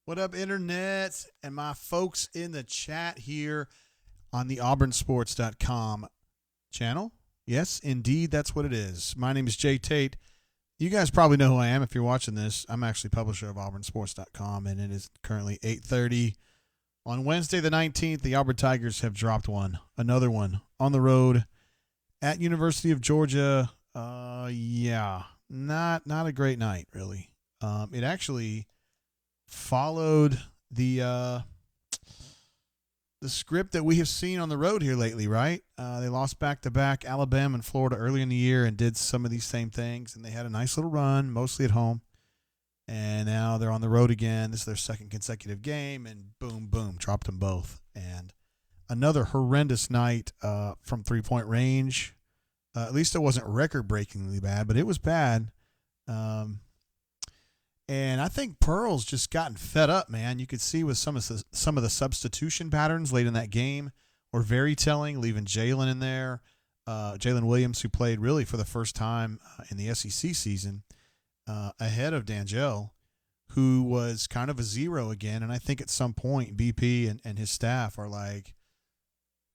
What up, Internet, and my folks in the chat here on the auburnsports.com channel? Yes, indeed, that's what it is. My name is Jay Tate. You guys probably know who I am if you're watching this. I'm actually publisher of auburnsports.com, and it is currently 8:30 on Wednesday the 19th. The Auburn Tigers have dropped another one on the road at University of Georgia. Not a great night, really. It actually followed the script that we have seen on the road here lately, right? They lost back-to-back Alabama and Florida early in the year and did some of these same things, and they had a nice little run, mostly at home. And now they're on the road again. This is their second consecutive game, and boom, boom, dropped them both. And another horrendous night from three-point range. At least it wasn't record-breakingly bad, but it was bad. And I think Pearl's just gotten fed up, man. You could see with some of the substitution patterns late in that game were very telling, leaving Jalen in there. Jalen Williams, who played really for the first time in the SEC season, ahead of D'Angelo, who was kind of a zero again. And I think at some point BP and his staff are like,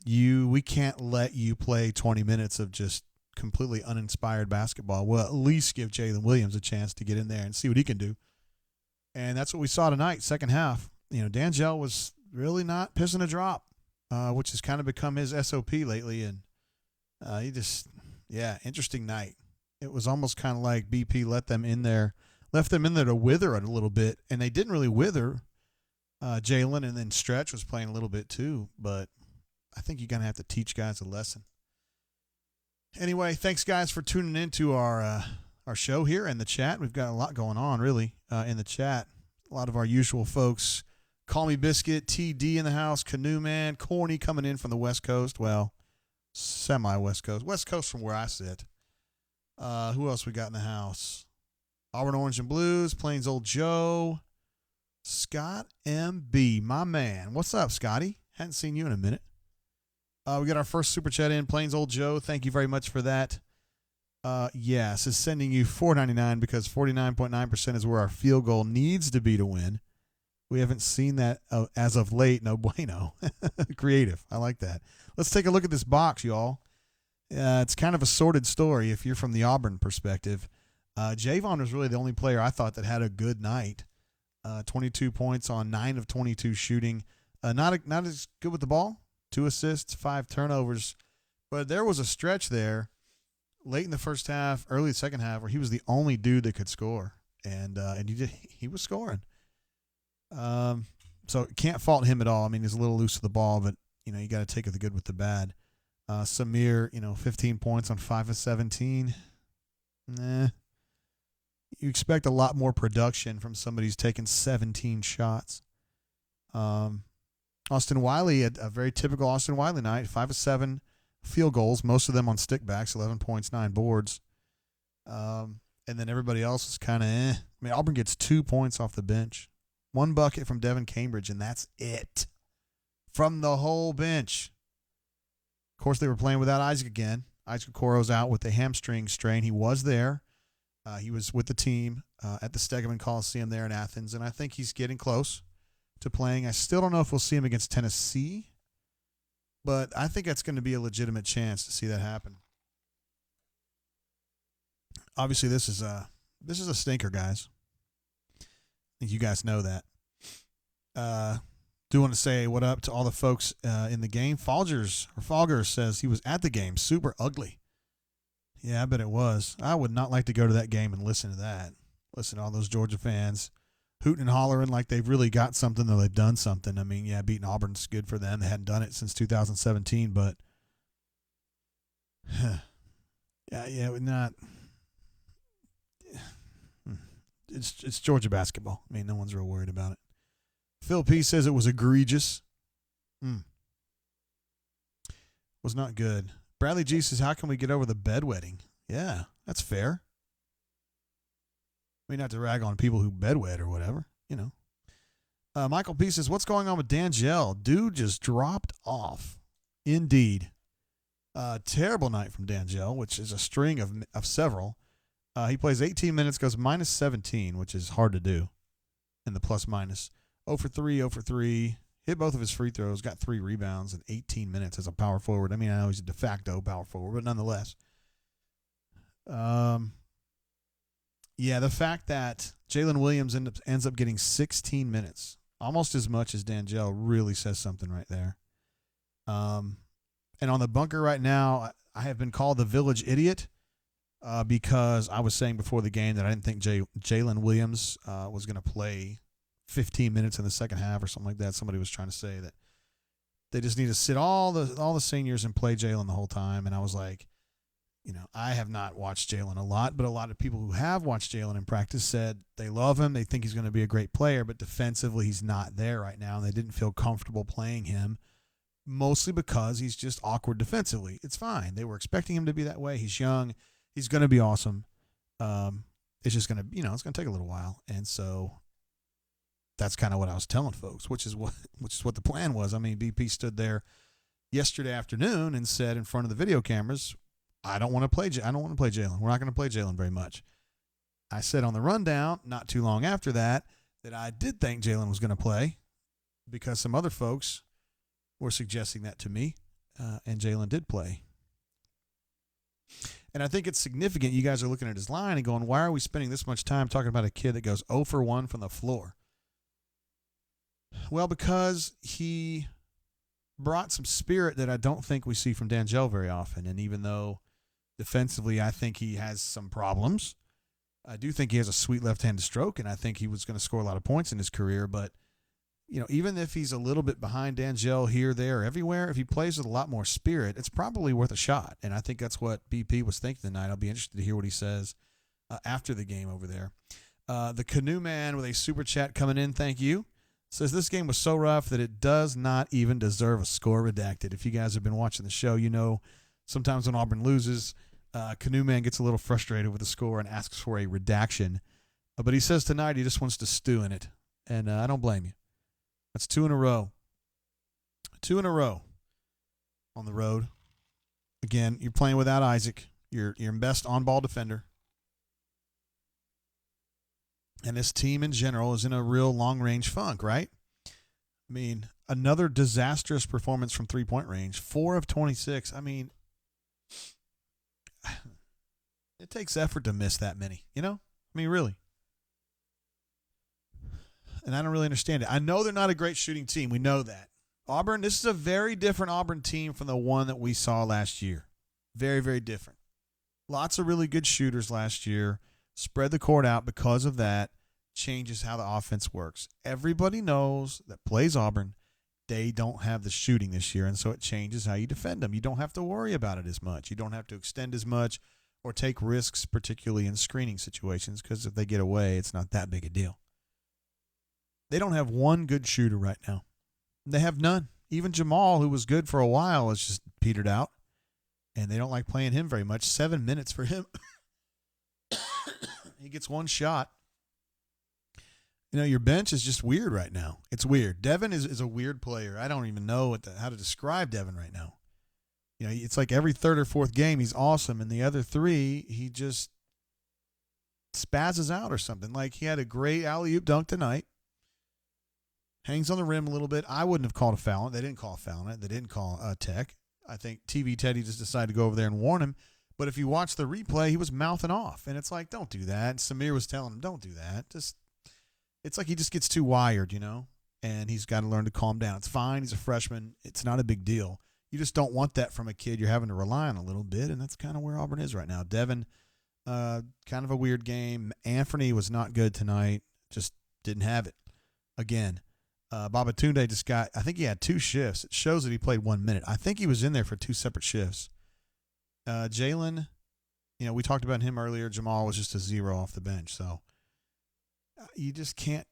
we can't let you play 20 minutes of just completely uninspired basketball. We'll at least give Jalen Williams a chance to get in there and see what he can do. And that's what we saw tonight, second half. D'Angelo was really not pissing a drop, which has kind of become his SOP lately. And interesting night. It was almost kind of like BP left them in there to wither it a little bit. And they didn't really wither Jalen, and then Stretch was playing a little bit too. But I think you're going to have to teach guys a lesson. Anyway, thanks, guys, for tuning into our show here in the chat. We've got a lot going on, really, in the chat. A lot of our usual folks. Call Me Biscuit, TD in the house, Canoe Man, Corny coming in from the West Coast. Well, semi-West Coast. West Coast from where I sit. Who else we got in the house? Auburn Orange and Blues, Plains Old Joe, Scott MB, my man. What's up, Scotty? Hadn't seen you in a minute. We got our first super chat in, Plains Old Joe. Thank you very much for that. Yes, is sending you $4.99 because 49.9% is where our field goal needs to be to win. We haven't seen that as of late. No bueno. Creative. I like that. Let's take a look at this box, y'all. It's kind of a sordid story if you're from the Auburn perspective. Javon was really the only player I thought that had a good night. 22 points on 9 of 22 shooting. Not as good with the ball. 2 assists, 5 turnovers. But there was a stretch there late in the first half, early second half, where he was the only dude that could score. And he was scoring. So can't fault him at all. I mean, he's a little loose to the ball, but, you got to take the good with the bad. Samir, 15 points on 5 of 17. Nah. You expect a lot more production from somebody who's taken 17 shots. Austin Wiley had a very typical Austin Wiley night, 5 of 7 field goals, most of them on stickbacks, 11 points, 9 boards. And then everybody else is kind of I mean, Auburn gets 2 points off the bench. 1 bucket from Devin Cambridge, and that's it. From the whole bench. Of course, they were playing without Isaac again. Isaac Okoro's out with the hamstring strain. He was there. He was with the team at the Stegeman Coliseum there in Athens, and I think he's getting close to playing. I still don't know if we'll see him against Tennessee, but I think that's going to be a legitimate chance to see that happen. Obviously, this is a stinker, guys. I think you guys know that. Do want to say what up to all the folks in the game. Falgers says he was at the game. Super ugly. Yeah, I bet it was. I would not like to go to that game and listen to that. Listen to all those Georgia fans hooting and hollering like they've really got something or they've done something. I mean, yeah, beating Auburn's good for them. They hadn't done it since 2017, but not. It's Georgia basketball. I mean, no one's real worried about it. Phil P says it was egregious. Was not good. Bradley G says, how can we get over the bedwetting? Yeah, that's fair. I mean, not to rag on people who bedwet or whatever, Michael P says, what's going on with D'Angelo? Dude just dropped off. Indeed. Terrible night from D'Angelo, which is a string of several. He plays 18 minutes, goes minus 17, which is hard to do in the plus minus. 0 for 3, 0 for 3. Hit both of his free throws, got 3 rebounds in 18 minutes as a power forward. I mean, I know he's a de facto power forward, but nonetheless. Yeah, the fact that Jalen Williams ends up getting 16 minutes, almost as much as D'Angelo, really says something right there. And on the bunker right now, I have been called the village idiot because I was saying before the game that I didn't think Jalen Williams was going to play 15 minutes in the second half or something like that. Somebody was trying to say that they just need to sit all the seniors and play Jalen the whole time. And I was like, I have not watched Jalen a lot, but a lot of people who have watched Jalen in practice said they love him. They think he's going to be a great player, but defensively he's not there right now. And they didn't feel comfortable playing him, mostly because he's just awkward defensively. It's fine. They were expecting him to be that way. He's young. He's going to be awesome. It's just going to, it's going to take a little while. And so that's kind of what I was telling folks, which is what the plan was. I mean, BP stood there yesterday afternoon and said in front of the video cameras, I don't want to play Jalen. We're not going to play Jalen very much. I said on the rundown not too long after that I did think Jalen was going to play because some other folks were suggesting that to me, and Jalen did play. And I think it's significant. You guys are looking at his line and going, why are we spending this much time talking about a kid that goes 0 for 1 from the floor? Well, because he brought some spirit that I don't think we see from D'Angelo very often. And even though defensively I think he has some problems, I do think he has a sweet left-handed stroke, and I think he was going to score a lot of points in his career. But, even if he's a little bit behind D'Angelo here, there, everywhere, if he plays with a lot more spirit, it's probably worth a shot. And I think that's what BP was thinking tonight. I'll be interested to hear what he says after the game over there. The Canoe Man with a super chat coming in, thank you, says this game was so rough that it does not even deserve a score redacted. If you guys have been watching the show, sometimes when Auburn loses, Canoe Man gets a little frustrated with the score and asks for a redaction. But he says tonight he just wants to stew in it, and I don't blame you. That's 2 in a row. 2 in a row on the road. Again, you're playing without Isaac. You're your best on-ball defender. And this team in general is in a real long-range funk, right? I mean, another disastrous performance from three-point range. 4 of 26. I mean, it takes effort to miss that many, I mean, really. And I don't really understand it. I know they're not a great shooting team. We know that. Auburn, this is a very different Auburn team from the one that we saw last year. Very, very different. Lots of really good shooters last year. Spread the court out because of that. Changes how the offense works. Everybody knows that plays Auburn, they don't have the shooting this year, and so it changes how you defend them. You don't have to worry about it as much. You don't have to extend as much or take risks, particularly in screening situations, because if they get away, it's not that big a deal. They don't have one good shooter right now. They have none. Even Jamal, who was good for a while, has just petered out, and they don't like playing him very much. 7 minutes for him. He gets one shot. Your bench is just weird right now. It's weird. Devin is a weird player. I don't even know how to describe Devin right now. It's like every third or fourth game he's awesome, and the other 3 he just spazzes out or something. Like he had a great alley-oop dunk tonight. Hangs on the rim a little bit. I wouldn't have called a foul. They didn't call a foul on it. They didn't call a tech. I think TV Teddy just decided to go over there and warn him. But if you watch the replay, he was mouthing off. And it's like, don't do that. Samir was telling him, don't do that. It's like he just gets too wired, and he's got to learn to calm down. It's fine. He's a freshman. It's not a big deal. You just don't want that from a kid you're having to rely on a little bit, and that's kind of where Auburn is right now. Devin, kind of a weird game. Anthony was not good tonight. Just didn't have it. Again, Babatunde I think he had 2 shifts. It shows that he played 1 minute. I think he was in there for 2 separate shifts. Jalen, we talked about him earlier. Jamal was just a 0 off the bench. So you just can't.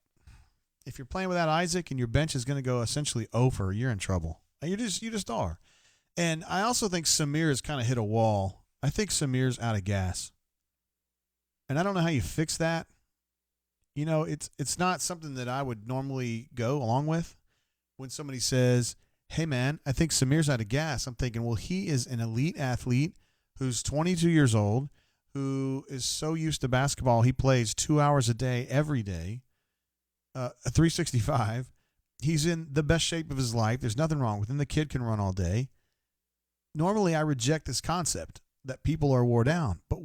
If you're playing without Isaac and your bench is going to go essentially over, you're in trouble. You just are. And I also think Samir has kind of hit a wall. I think Samir's out of gas. And I don't know how you fix that. It's not something that I would normally go along with. When somebody says, hey, man, I think Samir's out of gas, I'm thinking, well, he is an elite athlete who's 22 years old, who is so used to basketball, he plays 2 hours a day every day. a 365. He's in the best shape of his life. There's nothing wrong with him. The kid can run all day. Normally, I reject this concept that people are wore down. But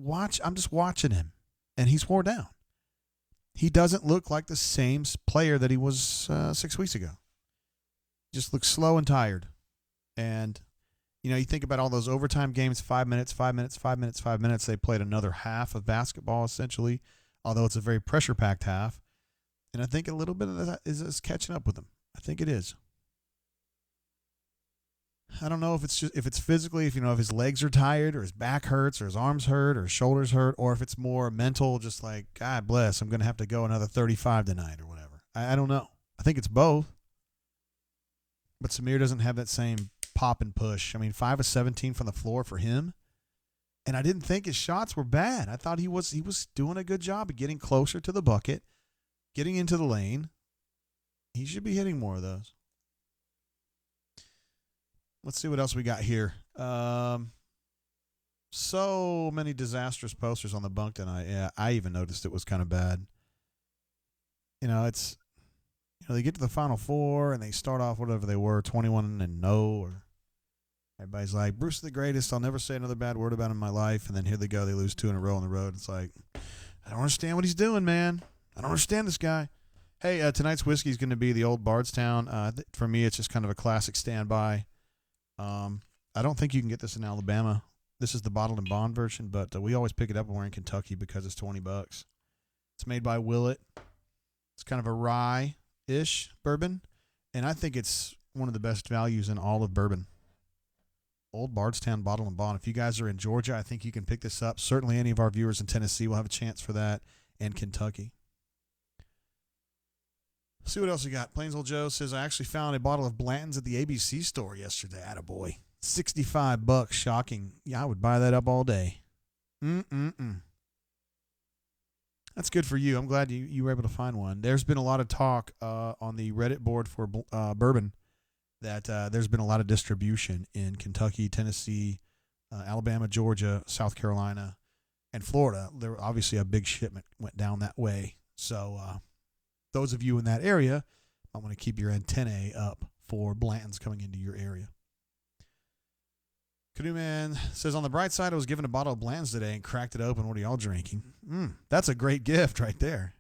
I'm just watching him, and he's wore down. He doesn't look like the same player that he was 6 weeks ago. Just looks slow and tired. And, you think about all those overtime games, 5 minutes, 5 minutes, 5 minutes, 5 minutes. They played another half of basketball, essentially, although it's a very pressure-packed half. And I think a little bit of that is catching up with him. I think it is. I don't know if it's physically, if his legs are tired or his back hurts or his arms hurt or his shoulders hurt, or if it's more mental, just like, God bless, I'm going to have to go another 35 tonight or whatever. I don't know. I think it's both. But Samir doesn't have that same pop and push. 5 of 17 from the floor for him. And I didn't think his shots were bad. I thought he was doing a good job of getting closer to the bucket, getting into the lane. He should be hitting more of those. Let's see what else we got here. So many disastrous posters on the bunk tonight. Yeah, I even noticed it was kind of bad. They get to the Final Four and they start off whatever they were, 21-0, or everybody's like, Bruce is the greatest. I'll never say another bad word about him in my life. And then here they go. They lose 2 in a row on the road. It's like, I don't understand what he's doing, man. I don't understand this guy. Hey, tonight's whiskey is going to be the Old Bardstown. For me, it's just kind of a classic standby. I don't think you can get this in Alabama. This is the bottled and bond version, but we always pick it up when we're in Kentucky because it's $20. It's made by Willett. It's kind of a rye-ish bourbon, and I think it's one of the best values in all of bourbon. Old Bardstown Bottle and Bond. If you guys are in Georgia, I think you can pick this up. Certainly any of our viewers in Tennessee will have a chance for that, and Kentucky. See what else we got. Plainsville Joe says, I actually found a bottle of Blanton's at the ABC store yesterday. Attaboy. $65. Shocking. Yeah, I would buy that up all day. That's good for you. I'm glad you were able to find one. There's been a lot of talk on the Reddit board for bourbon that there's been a lot of distribution in Kentucky, Tennessee, Alabama, Georgia, South Carolina, and Florida. There obviously a big shipment went down that way. So those of you in that area, I want to keep your antennae up for Blanton's coming into your area. Canoe Man says, on the bright side, I was given a bottle of Blanton's today and cracked it open. What are y'all drinking? That's a great gift right there.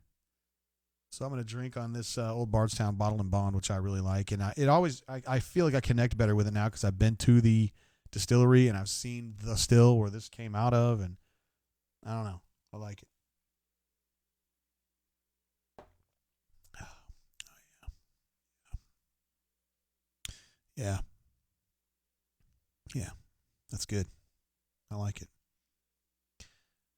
So I'm going to drink on this Old Bardstown Bottle and Bond, which I really like. And I feel like I connect better with it now because I've been to the distillery and I've seen the still where this came out of. And I don't know. I like it. Yeah. That's good. I like it.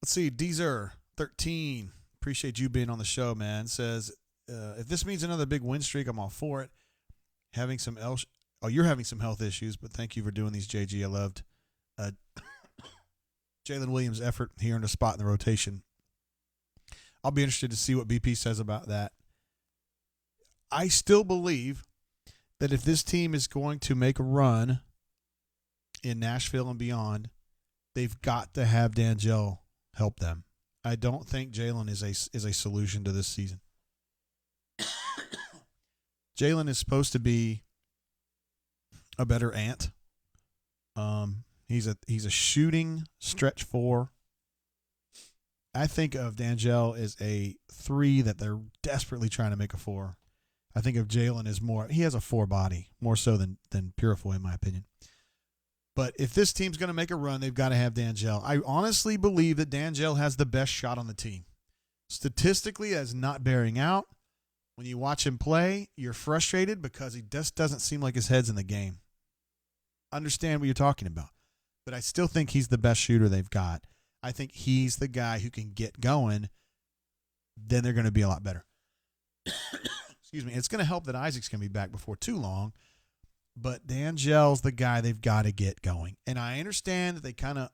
Let's see. Deezer 13. Appreciate you being on the show, man. Says, if this means another big win streak, I'm all for it. You're having some health issues, but thank you for doing these, JG. I loved Jalen Williams' effort here in a spot in the rotation. I'll be interested to see what BP says about that. I still believe that if this team is going to make a run in Nashville and beyond, they've got to have D'Angelo help them. I don't think Jalen is a solution to this season. Jalen is supposed to be a better Ant. He's a shooting stretch 4. I think of D'Angelo as a 3 that they're desperately trying to make a 4. I think of Jalen as he has a 4 body, more so than Purifoy, in my opinion. But if this team's going to make a run, they've got to have D'Angelo. I honestly believe that D'Angelo has the best shot on the team. Statistically, that's not bearing out. When you watch him play, you're frustrated because he just doesn't seem like his head's in the game. Understand what you're talking about. But I still think he's the best shooter they've got. I think he's the guy who can get going. Then they're going to be a lot better. Excuse me. It's going to help that Isaac's going to be back before too long. But D'Angelo's the guy they've got to get going. And I understand that they kind of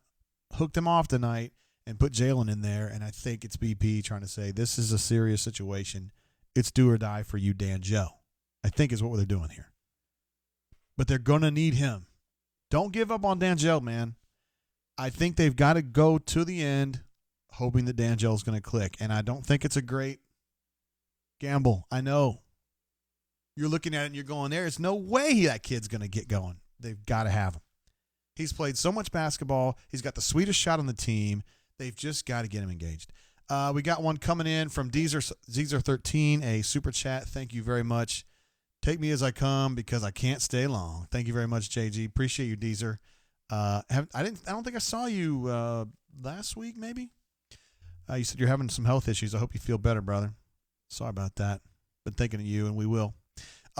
hooked him off tonight and put Jalen in there. And I think it's BP trying to say this is a serious situation. It's do or die for you, D'Angelo. I think is what they're doing here. But they're going to need him. Don't give up on D'Angelo, man. I think they've got to go to the end hoping that D'Angelo's going to click. And I don't think it's a great Gamble, I know. You're looking at it and you're going, there's no way that kid's going to get going. They've got to have him. He's played so much basketball. He's got the sweetest shot on the team. They've just got to get him engaged. We got one coming in from Deezer13, a super chat. Thank you very much. Take me as I come because I can't stay long. Thank you very much, JG. Appreciate you, Deezer. I don't think I saw you last week, maybe. You said you're having some health issues. I hope you feel better, brother. Sorry about that. Been thinking of you, and we will.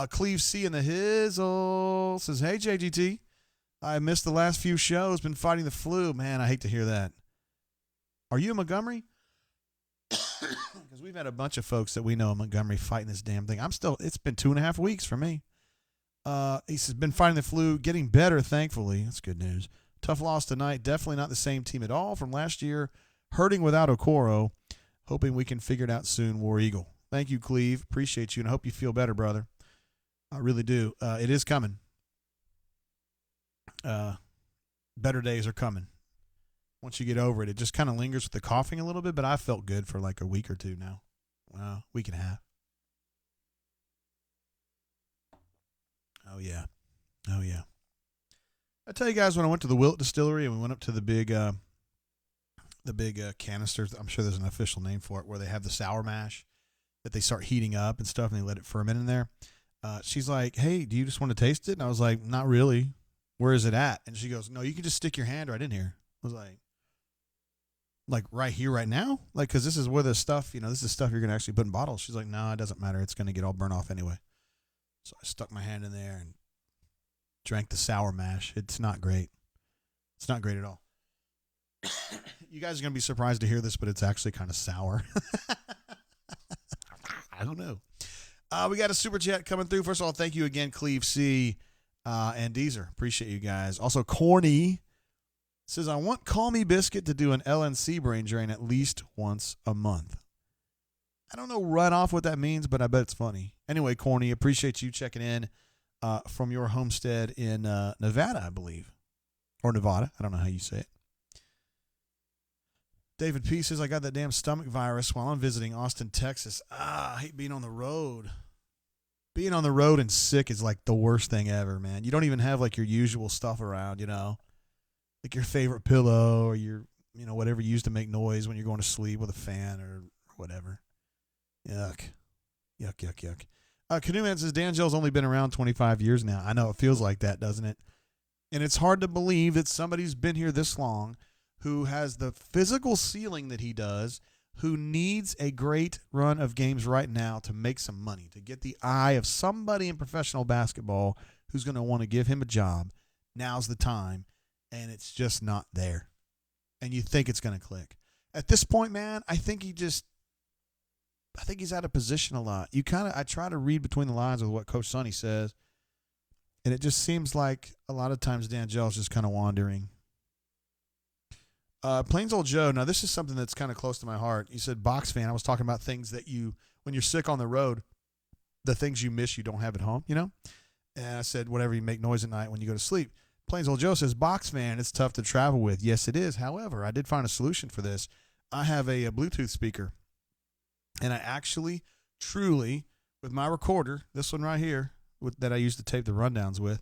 Cleve C in the Hizzle says, hey, JGT. I missed the last few shows. Been fighting the flu. Man, I hate to hear that. Are you in Montgomery? Because we've had a bunch of folks that we know in Montgomery fighting this damn thing. It's been 2.5 weeks for me. He says, been fighting the flu, getting better, thankfully. That's good news. Tough loss tonight. Definitely not the same team at all from last year. Hurting without Okoro. Hoping we can figure it out soon, War Eagle. Thank you, Cleve. Appreciate you, and I hope you feel better, brother. I really do. It is coming. Better days are coming. Once you get over it, it just kind of lingers with the coughing a little bit, but I felt good for like a week or two now. Week and a half. Oh, yeah. I tell you guys, when I went to the Wilt Distillery and we went up to the big canisters, I'm sure there's an official name for it, where they have the sour mash that they start heating up and stuff, and they let it ferment in there. She's like, hey, do you just want to taste it? And I was like, not really. Where is it at? And she goes, no, you can just stick your hand right in here. I was like right here, right now? Like, because this is where the stuff, this is stuff you're going to actually put in bottles. She's like, no, it doesn't matter. It's going to get all burnt off anyway. So I stuck my hand in there and drank the sour mash. It's not great. It's not great at all. You guys are going to be surprised to hear this, but it's actually kind of sour. I don't know. We got a super chat coming through. First of all, thank you again, Cleve C. And Deezer. Appreciate you guys. Also, Corny says, I want Call Me Biscuit to do an LNC brain drain at least once a month. I don't know right off what that means, but I bet it's funny. Anyway, Corny, appreciate you checking in from your homestead in Nevada, I believe. Or Nevada. I don't know how you say it. David P. says, I got that damn stomach virus while I'm visiting Austin, Texas. I hate being on the road. Being on the road and sick is like the worst thing ever, man. You don't even have like your usual stuff around, like your favorite pillow or your, whatever you use to make noise when you're going to sleep with a fan or whatever. Yuck. Canoe Man says, Dan Gel's only been around 25 years now. I know it feels like that, doesn't it? And it's hard to believe that somebody's been here this long who has the physical ceiling that he does, who needs a great run of games right now to make some money, to get the eye of somebody in professional basketball who's going to want to give him a job. Now's the time, and it's just not there. And you think it's going to click. At this point, man, I think he's out of position a lot. I try to read between the lines with what Coach Sonny says, and it just seems like a lot of times Dan Gel's just kind of wandering. Plains Old Joe, now this is something that's kind of close to my heart. You said box fan. I was talking about things that when you're sick on the road, the things you miss you don't have at home, And I said, whatever, you make noise at night when you go to sleep. Plains Old Joe says, box fan, it's tough to travel with. Yes, it is. However, I did find a solution for this. I have a Bluetooth speaker, and I actually, truly, with my recorder, this one right here, that I used to tape the rundowns with,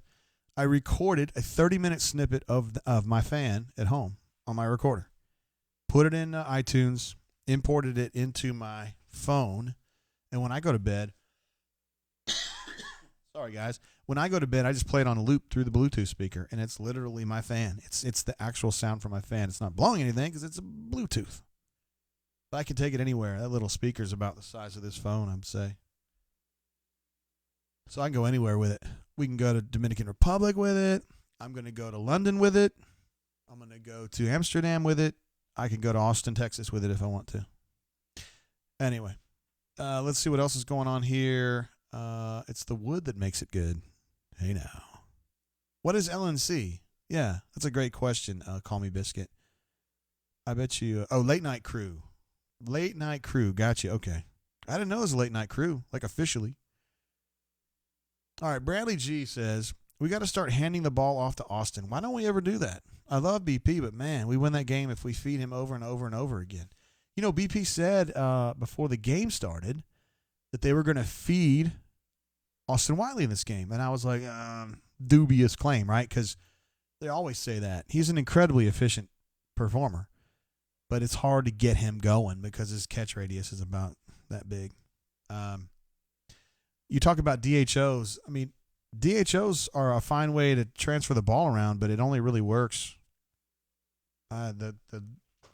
I recorded a 30-minute snippet of my fan at home on my recorder, put it in iTunes, imported it into my phone, and when I go to bed, sorry guys, when I go to bed, I just play it on a loop through the Bluetooth speaker, and it's literally my fan. It's the actual sound from my fan. It's not blowing anything because it's a Bluetooth. But I can take it anywhere. That little speaker is about the size of this phone, I'd say. So I can go anywhere with it. We can go to Dominican Republic with it. I'm going to go to London with it. I'm going to go to Amsterdam with it. I can go to Austin, Texas with it if I want to. Anyway, let's see what else is going on here. It's the wood that makes it good. Hey now. What is LNC? Yeah, that's a great question. Call Me Biscuit. I bet you. Late Night Crew. Late Night Crew. Gotcha. Okay. I didn't know it was a late night crew, like officially. All right. Bradley G says, we got to start handing the ball off to Austin. Why don't we ever do that? I love BP, but man, we win that game if we feed him over and over and over again. BP said before the game started that they were going to feed Austin Wiley in this game. And I was like, dubious claim, right? Because they always say that. He's an incredibly efficient performer, but it's hard to get him going because his catch radius is about that big. You talk about DHOs. I mean, DHOs are a fine way to transfer the ball around, but it only really works. The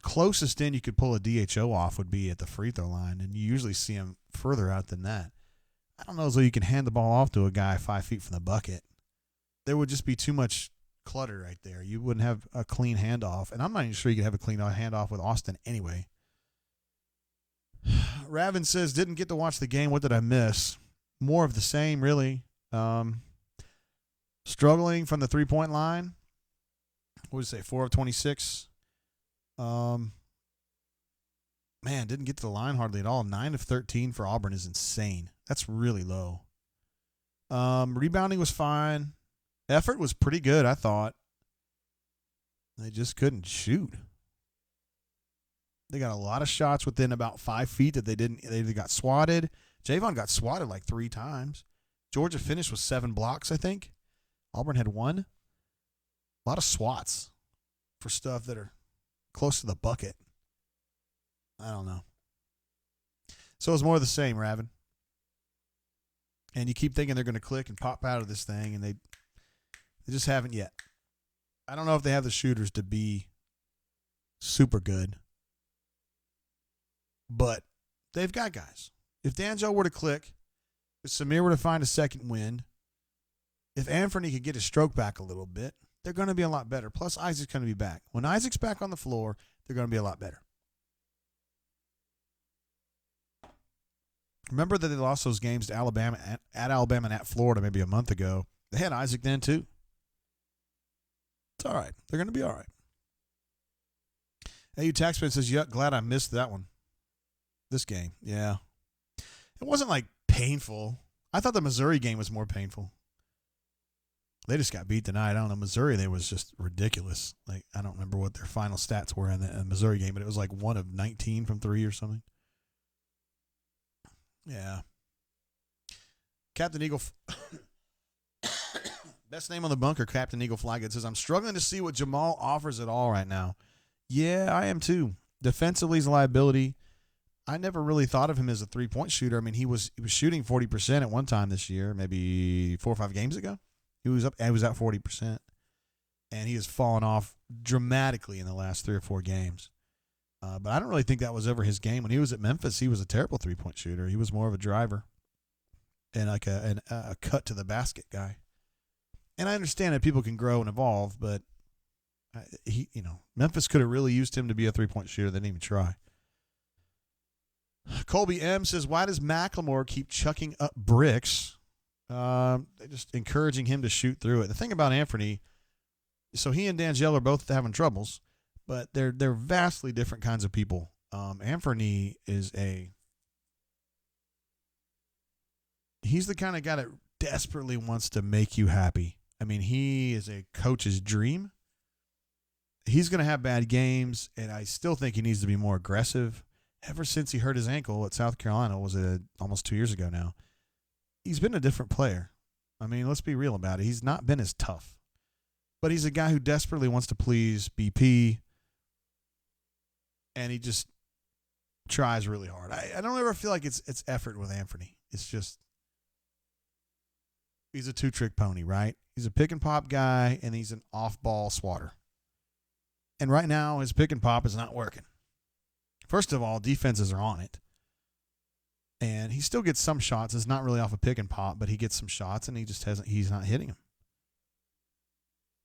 closest in you could pull a DHO off would be at the free throw line, and you usually see him further out than that. I don't know as though you can hand the ball off to a guy 5 feet from the bucket. There would just be too much clutter right there. You wouldn't have a clean handoff, and I'm not even sure you could have a clean handoff with Austin anyway. Ravin says, didn't get to watch the game. What did I miss? More of the same, really. Struggling from the three-point line. What did you say, 4 of 26? Man, didn't get to the line hardly at all. 9 of 13 for Auburn is insane. That's really low. Rebounding was fine. Effort was pretty good, I thought. They just couldn't shoot. They got a lot of shots within about 5 feet that they got swatted. Javon got swatted like 3 times. Georgia finished with 7 blocks, I think. Auburn had 1. A lot of swats for stuff that are close to the bucket. I don't know. So it's more of the same, Ravin. And you keep thinking they're going to click and pop out of this thing, and they just haven't yet. I don't know if they have the shooters to be super good. But they've got guys. If D'Angelo were to click, if Samir were to find a second wind, if Anthony could get his stroke back a little bit, they're going to be a lot better. Plus, Isaac's going to be back. When Isaac's back on the floor, they're going to be a lot better. Remember that they lost those games to Alabama at Alabama and at Florida maybe a month ago. They had Isaac then too. It's all right. They're going to be all right. AU Taxman says, yuck, glad I missed that one. This game, yeah. It wasn't like painful. I thought the Missouri game was more painful. They just got beat tonight. I don't know. Missouri, they was just ridiculous. Like, I don't remember what their final stats were in the Missouri game, but it was like 1 of 19 from 3 or something. Yeah. Captain Eagle. Best name on the bunker, Captain Eagle Flygood says, I'm struggling to see what Jamal offers at all right now. Yeah, I am too. Defensively, he's a liability. I never really thought of him as a three-point shooter. I mean, he was shooting 40% at one time this year, maybe 4 or 5 games ago. He was at 40%, and he has fallen off dramatically in the last 3 or 4 games. But I don't really think that was ever his game. When he was at Memphis, he was a terrible three-point shooter. He was more of a driver and like a cut to the basket guy. And I understand that people can grow and evolve, but Memphis could have really used him to be a three-point shooter. They didn't even try. Colby M says, why does McLemore keep chucking up bricks? They're just encouraging him to shoot through it. The thing about Anthony, so he and D'Angelo are both having troubles, but they're vastly different kinds of people. Anthony is he's the kind of guy that desperately wants to make you happy. I mean, he is a coach's dream. He's going to have bad games, and I still think he needs to be more aggressive. Ever since he hurt his ankle at South Carolina, was it almost 2 years ago now, he's been a different player. I mean, let's be real about it. He's not been as tough. But he's a guy who desperately wants to please BP, and he just tries really hard. I don't ever feel like it's effort with Anthony. It's just he's a two-trick pony, right? He's a pick-and-pop guy, and he's an off-ball swatter. And right now, his pick-and-pop is not working. First of all, defenses are on it. And he still gets some shots. It's not really off a pick and pop, but he gets some shots, and he's not hitting them.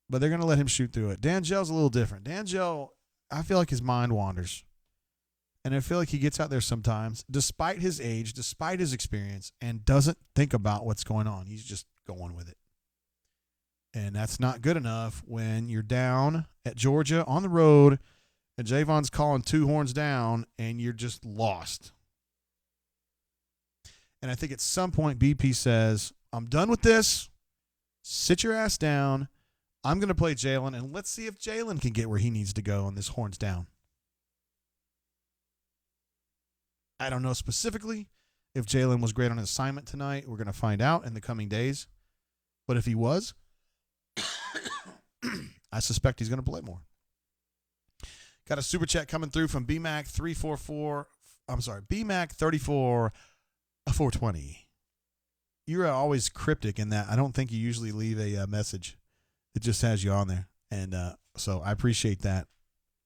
But they're going to let him shoot through it. D'Angelo's a little different. D'Angelo, I feel like his mind wanders. And I feel like he gets out there sometimes, despite his age, despite his experience, and doesn't think about what's going on. He's just going with it. And that's not good enough when you're down at Georgia on the road, and Javon's calling 2 horns down, and you're just lost. And I think at some point BP says, I'm done with this. Sit your ass down. I'm going to play Jalen, and let's see if Jalen can get where he needs to go on this horns down. I don't know specifically. if Jalen was great on his assignment tonight. We're going to find out in the coming days. But if he was, I suspect he's going to play more. Got a super chat coming through from BMAC344. I'm sorry, BMAC34 420. You're always cryptic in that. I don't think you usually leave a message. It just has you on there. And so I appreciate that.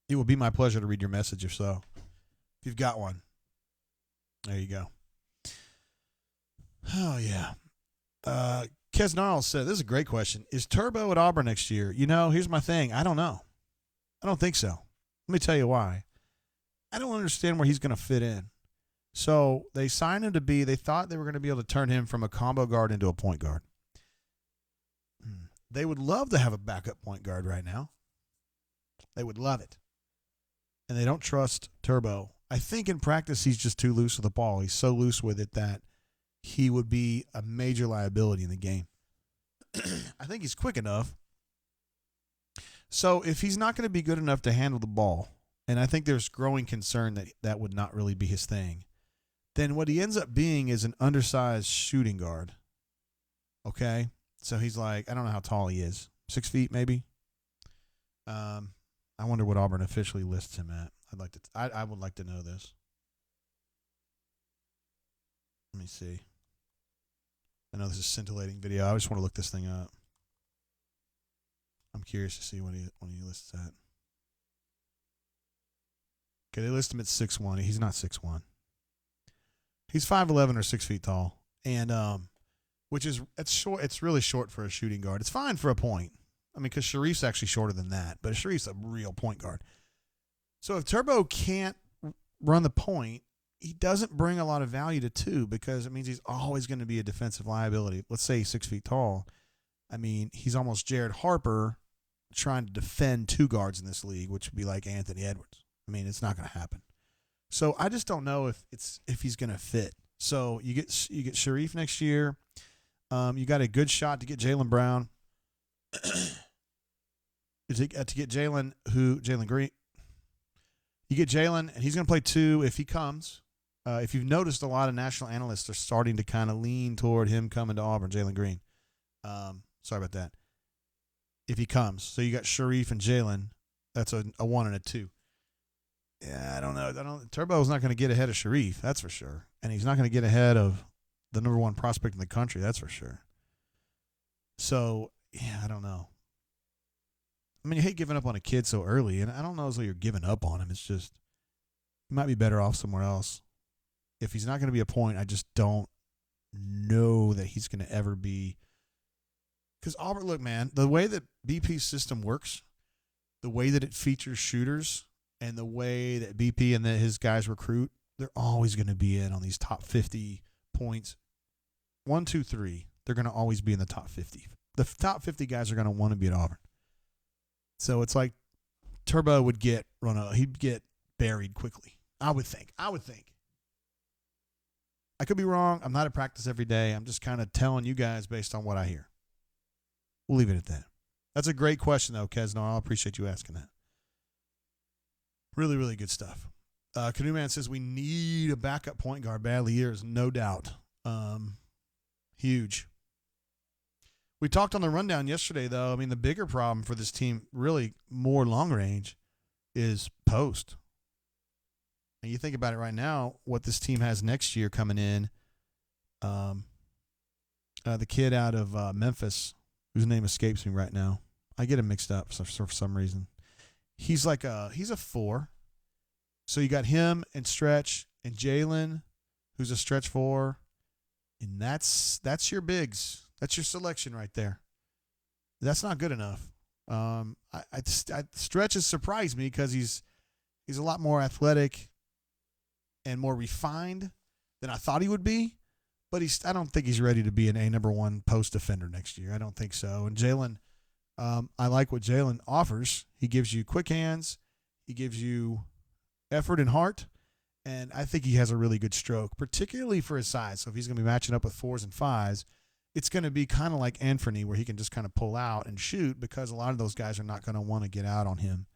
It will be my pleasure to read your message if so. If you've got one. There you go. Oh, yeah. Kesnarl said, this is a great question. Is Turbo at Auburn next year? Here's my thing. I don't know. I don't think so. Let me tell you why. I don't understand where he's going to fit in. So they signed him they thought they were going to be able to turn him from a combo guard into a point guard. They would love to have a backup point guard right now. They would love it. And they don't trust Turbo. I think in practice he's just too loose with the ball. He's so loose with it that he would be a major liability in the game. I think he's quick enough. So if he's not going to be good enough to handle the ball, and I think there's growing concern that that would not really be his thing, then what he ends up being is an undersized shooting guard. Okay? So he's like, I don't know how tall he is. 6 feet maybe? I wonder what Auburn officially lists him at. I would like to know this. Let me see. I know this is scintillating video. I just want to look this thing up. I'm curious to see what he lists at. Okay, they list him at 6'1". He's not 6'1". He's 5'11" or 6 feet tall, and it's short. It's really short for a shooting guard. It's fine for a point. I mean, because Sharif's actually shorter than that, but Sharif's a real point guard. So if Turbo can't run the point, he doesn't bring a lot of value to two because it means he's always going to be a defensive liability. Let's say he's 6 feet tall. I mean, he's almost Jared Harper trying to defend two guards in this league, which would be like Anthony Edwards. I mean, it's not going to happen. So I just don't know if he's going to fit. So you get Sharif next year. You got a good shot to get Jalen Brown. to get Jalen Green. You get Jalen, and he's going to play two if he comes. If you've noticed, a lot of national analysts are starting to kind of lean toward him coming to Auburn, Jalen Green. Sorry about that. If he comes. So you got Sharif and Jalen. That's a 1 and a 2. Yeah, I don't know. Turbo's not going to get ahead of Sharif, that's for sure. And he's not going to get ahead of the number one prospect in the country, that's for sure. So, yeah, I don't know. I mean, you hate giving up on a kid so early, and I don't know as though you're giving up on him. It's just, he might be better off somewhere else. If he's not going to be a point, I just don't know that he's going to ever be. Because Auburn, look, man, the way that BP's system works, the way that it features shooters, and the way that BP and his guys recruit, they're always going to be in on these top 50 points. 1, 2, 3, they're going to always be in the top 50. The top 50 guys are going to want to be at Auburn. So it's like Turbo would get he'd get buried quickly. I would think. I could be wrong. I'm not at practice every day. I'm just kind of telling you guys based on what I hear. We'll leave it at that. That's a great question, though, Kesnar. I appreciate you asking that. Really, really good stuff. Canoe Man says we need a backup point guard badly. Years, no doubt. Huge. We talked on the rundown yesterday, though. I mean, the bigger problem for this team, really more long range, is post. And you think about it right now, what this team has next year coming in. The kid out of Memphis, whose name escapes me right now. I get him mixed up for some reason. He's a 4. So you got him and Stretch and Jalen, who's a stretch 4. And that's your bigs. That's your selection right there. That's not good enough. Stretch has surprised me because he's a lot more athletic and more refined than I thought he would be. But I don't think he's ready to be a number 1 post defender next year. I don't think so. And Jalen, I like what Jalen offers. He gives you quick hands. He gives you effort and heart. And I think he has a really good stroke, particularly for his size. So if he's going to be matching up with 4s and 5s, it's going to be kind of like Anthony where he can just kind of pull out and shoot because a lot of those guys are not going to want to get out on him.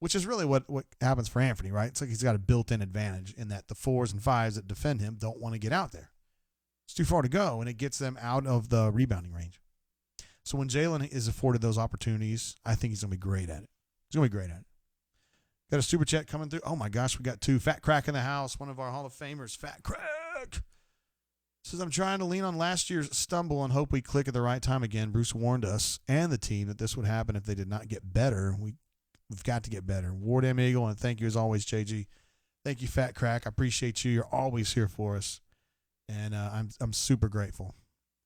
which is really what happens for Anthony, right? It's like he's got a built-in advantage in that the 4s and 5s that defend him don't want to get out there. It's too far to go, and it gets them out of the rebounding range. So when Jalen is afforded those opportunities, I think he's going to be great at it. He's going to be great at it. Got a super chat coming through. Oh, my gosh, we got 2. Fat Crack in the house, one of our Hall of Famers. Fat Crack says, I'm trying to lean on last year's stumble and hope we click at the right time again. Bruce warned us and the team that this would happen if they did not get better. We've got to get better. War Damn Eagle, and thank you as always, JG. Thank you, Fat Crack. I appreciate you. You're always here for us, and I'm super grateful.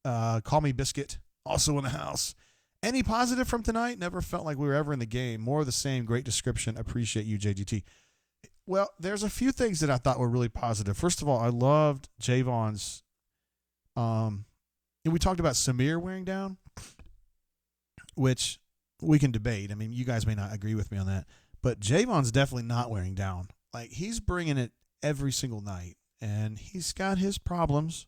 Call Me Biscuit, also in the house. Any positive from tonight? Never felt like we were ever in the game. More of the same. Great description. Appreciate you, JGT. Well, there's a few things that I thought were really positive. First of all, I loved Javon's. We talked about Samir wearing down, which we can debate. I mean, you guys may not agree with me on that, but Javon's definitely not wearing down. Like, he's bringing it every single night, and he's got his problems.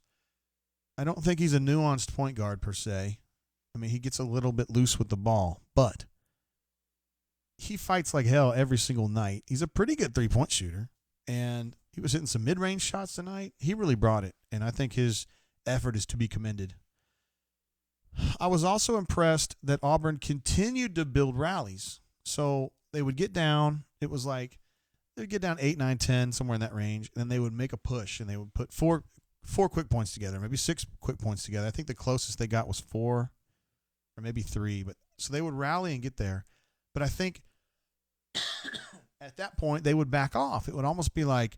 I don't think he's a nuanced point guard per se. I mean, he gets a little bit loose with the ball, but he fights like hell every single night. He's a pretty good three-point shooter, and he was hitting some mid-range shots tonight. He really brought it, and I think his effort is to be commended. I was also impressed that Auburn continued to build rallies. So they would get down. It was like they would get down 8, 9, 10, somewhere in that range, and then they would make a push, and they would put four quick points together, maybe 6 quick points together. I think the closest they got was 4 or maybe 3. But so they would rally and get there. But I think at that point they would back off. It would almost be like,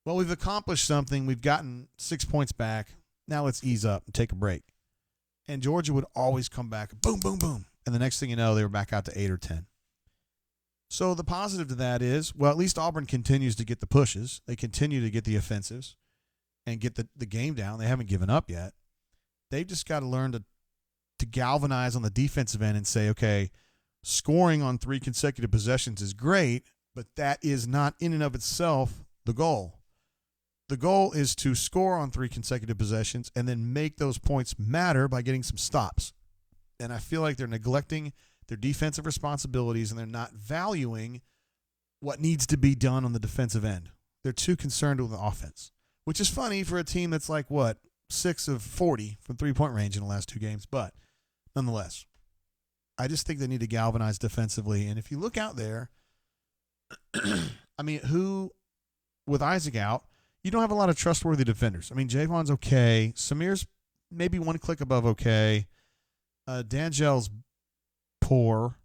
well, we've accomplished something. We've gotten 6 points back. Now let's ease up and take a break. And Georgia would always come back, boom, boom, boom. And the next thing you know, they were back out to 8 or 10. So the positive to that is, well, at least Auburn continues to get the pushes. They continue to get the offensives and get the game down. They haven't given up yet. They've just got to learn to galvanize on the defensive end and say, okay, scoring on 3 consecutive possessions is great, but that is not in and of itself the goal. The goal is to score on 3 consecutive possessions and then make those points matter by getting some stops. And I feel like they're neglecting their defensive responsibilities and they're not valuing what needs to be done on the defensive end. They're too concerned with the offense, which is funny for a team that's like, 6 of 40 from three-point range in the last 2 games. But nonetheless, I just think they need to galvanize defensively. And if you look out there, I mean, with Isaac out, you don't have a lot of trustworthy defenders. I mean, Javon's okay. Samir's maybe 1 click above okay. Dangel's poor.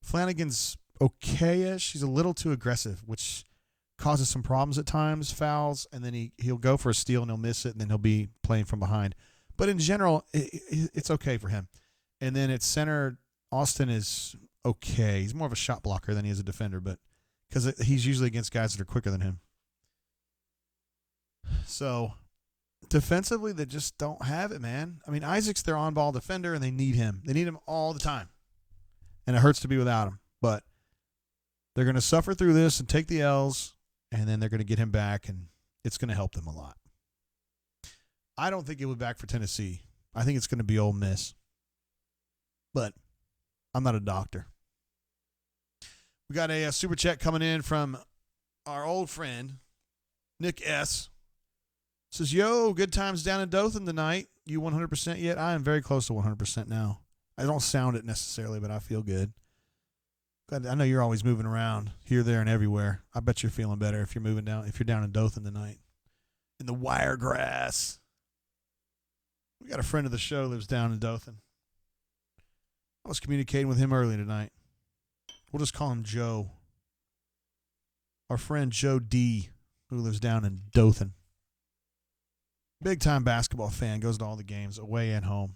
Flanagan's okay-ish. He's a little too aggressive, which causes some problems at times, fouls, and then he'll go for a steal and he'll miss it, and then he'll be playing from behind. But in general, it's okay for him. And then at center, Austin is okay. He's more of a shot blocker than he is a defender, but because he's usually against guys that are quicker than him. So defensively, they just don't have it, man. I mean, Isaac's their on-ball defender, and they need him. They need him all the time. And it hurts to be without him. But they're going to suffer through this and take the L's, and then they're going to get him back, and it's going to help them a lot. I don't think he'll be back for Tennessee. I think it's going to be Ole Miss. But I'm not a doctor. We got a super chat coming in from our old friend, Nick S. Says, yo, good times down in Dothan tonight. You 100% yet? I am very close to 100% now. I don't sound it necessarily, but I feel good. I know you're always moving around here, there, and everywhere. I bet you're feeling better if you're down in Dothan tonight. In the Wiregrass. We got a friend of the show lives down in Dothan. I was communicating with him earlier tonight. We'll just call him Joe. Our friend Joe D, who lives down in Dothan. Big time basketball fan, goes to all the games, away and home.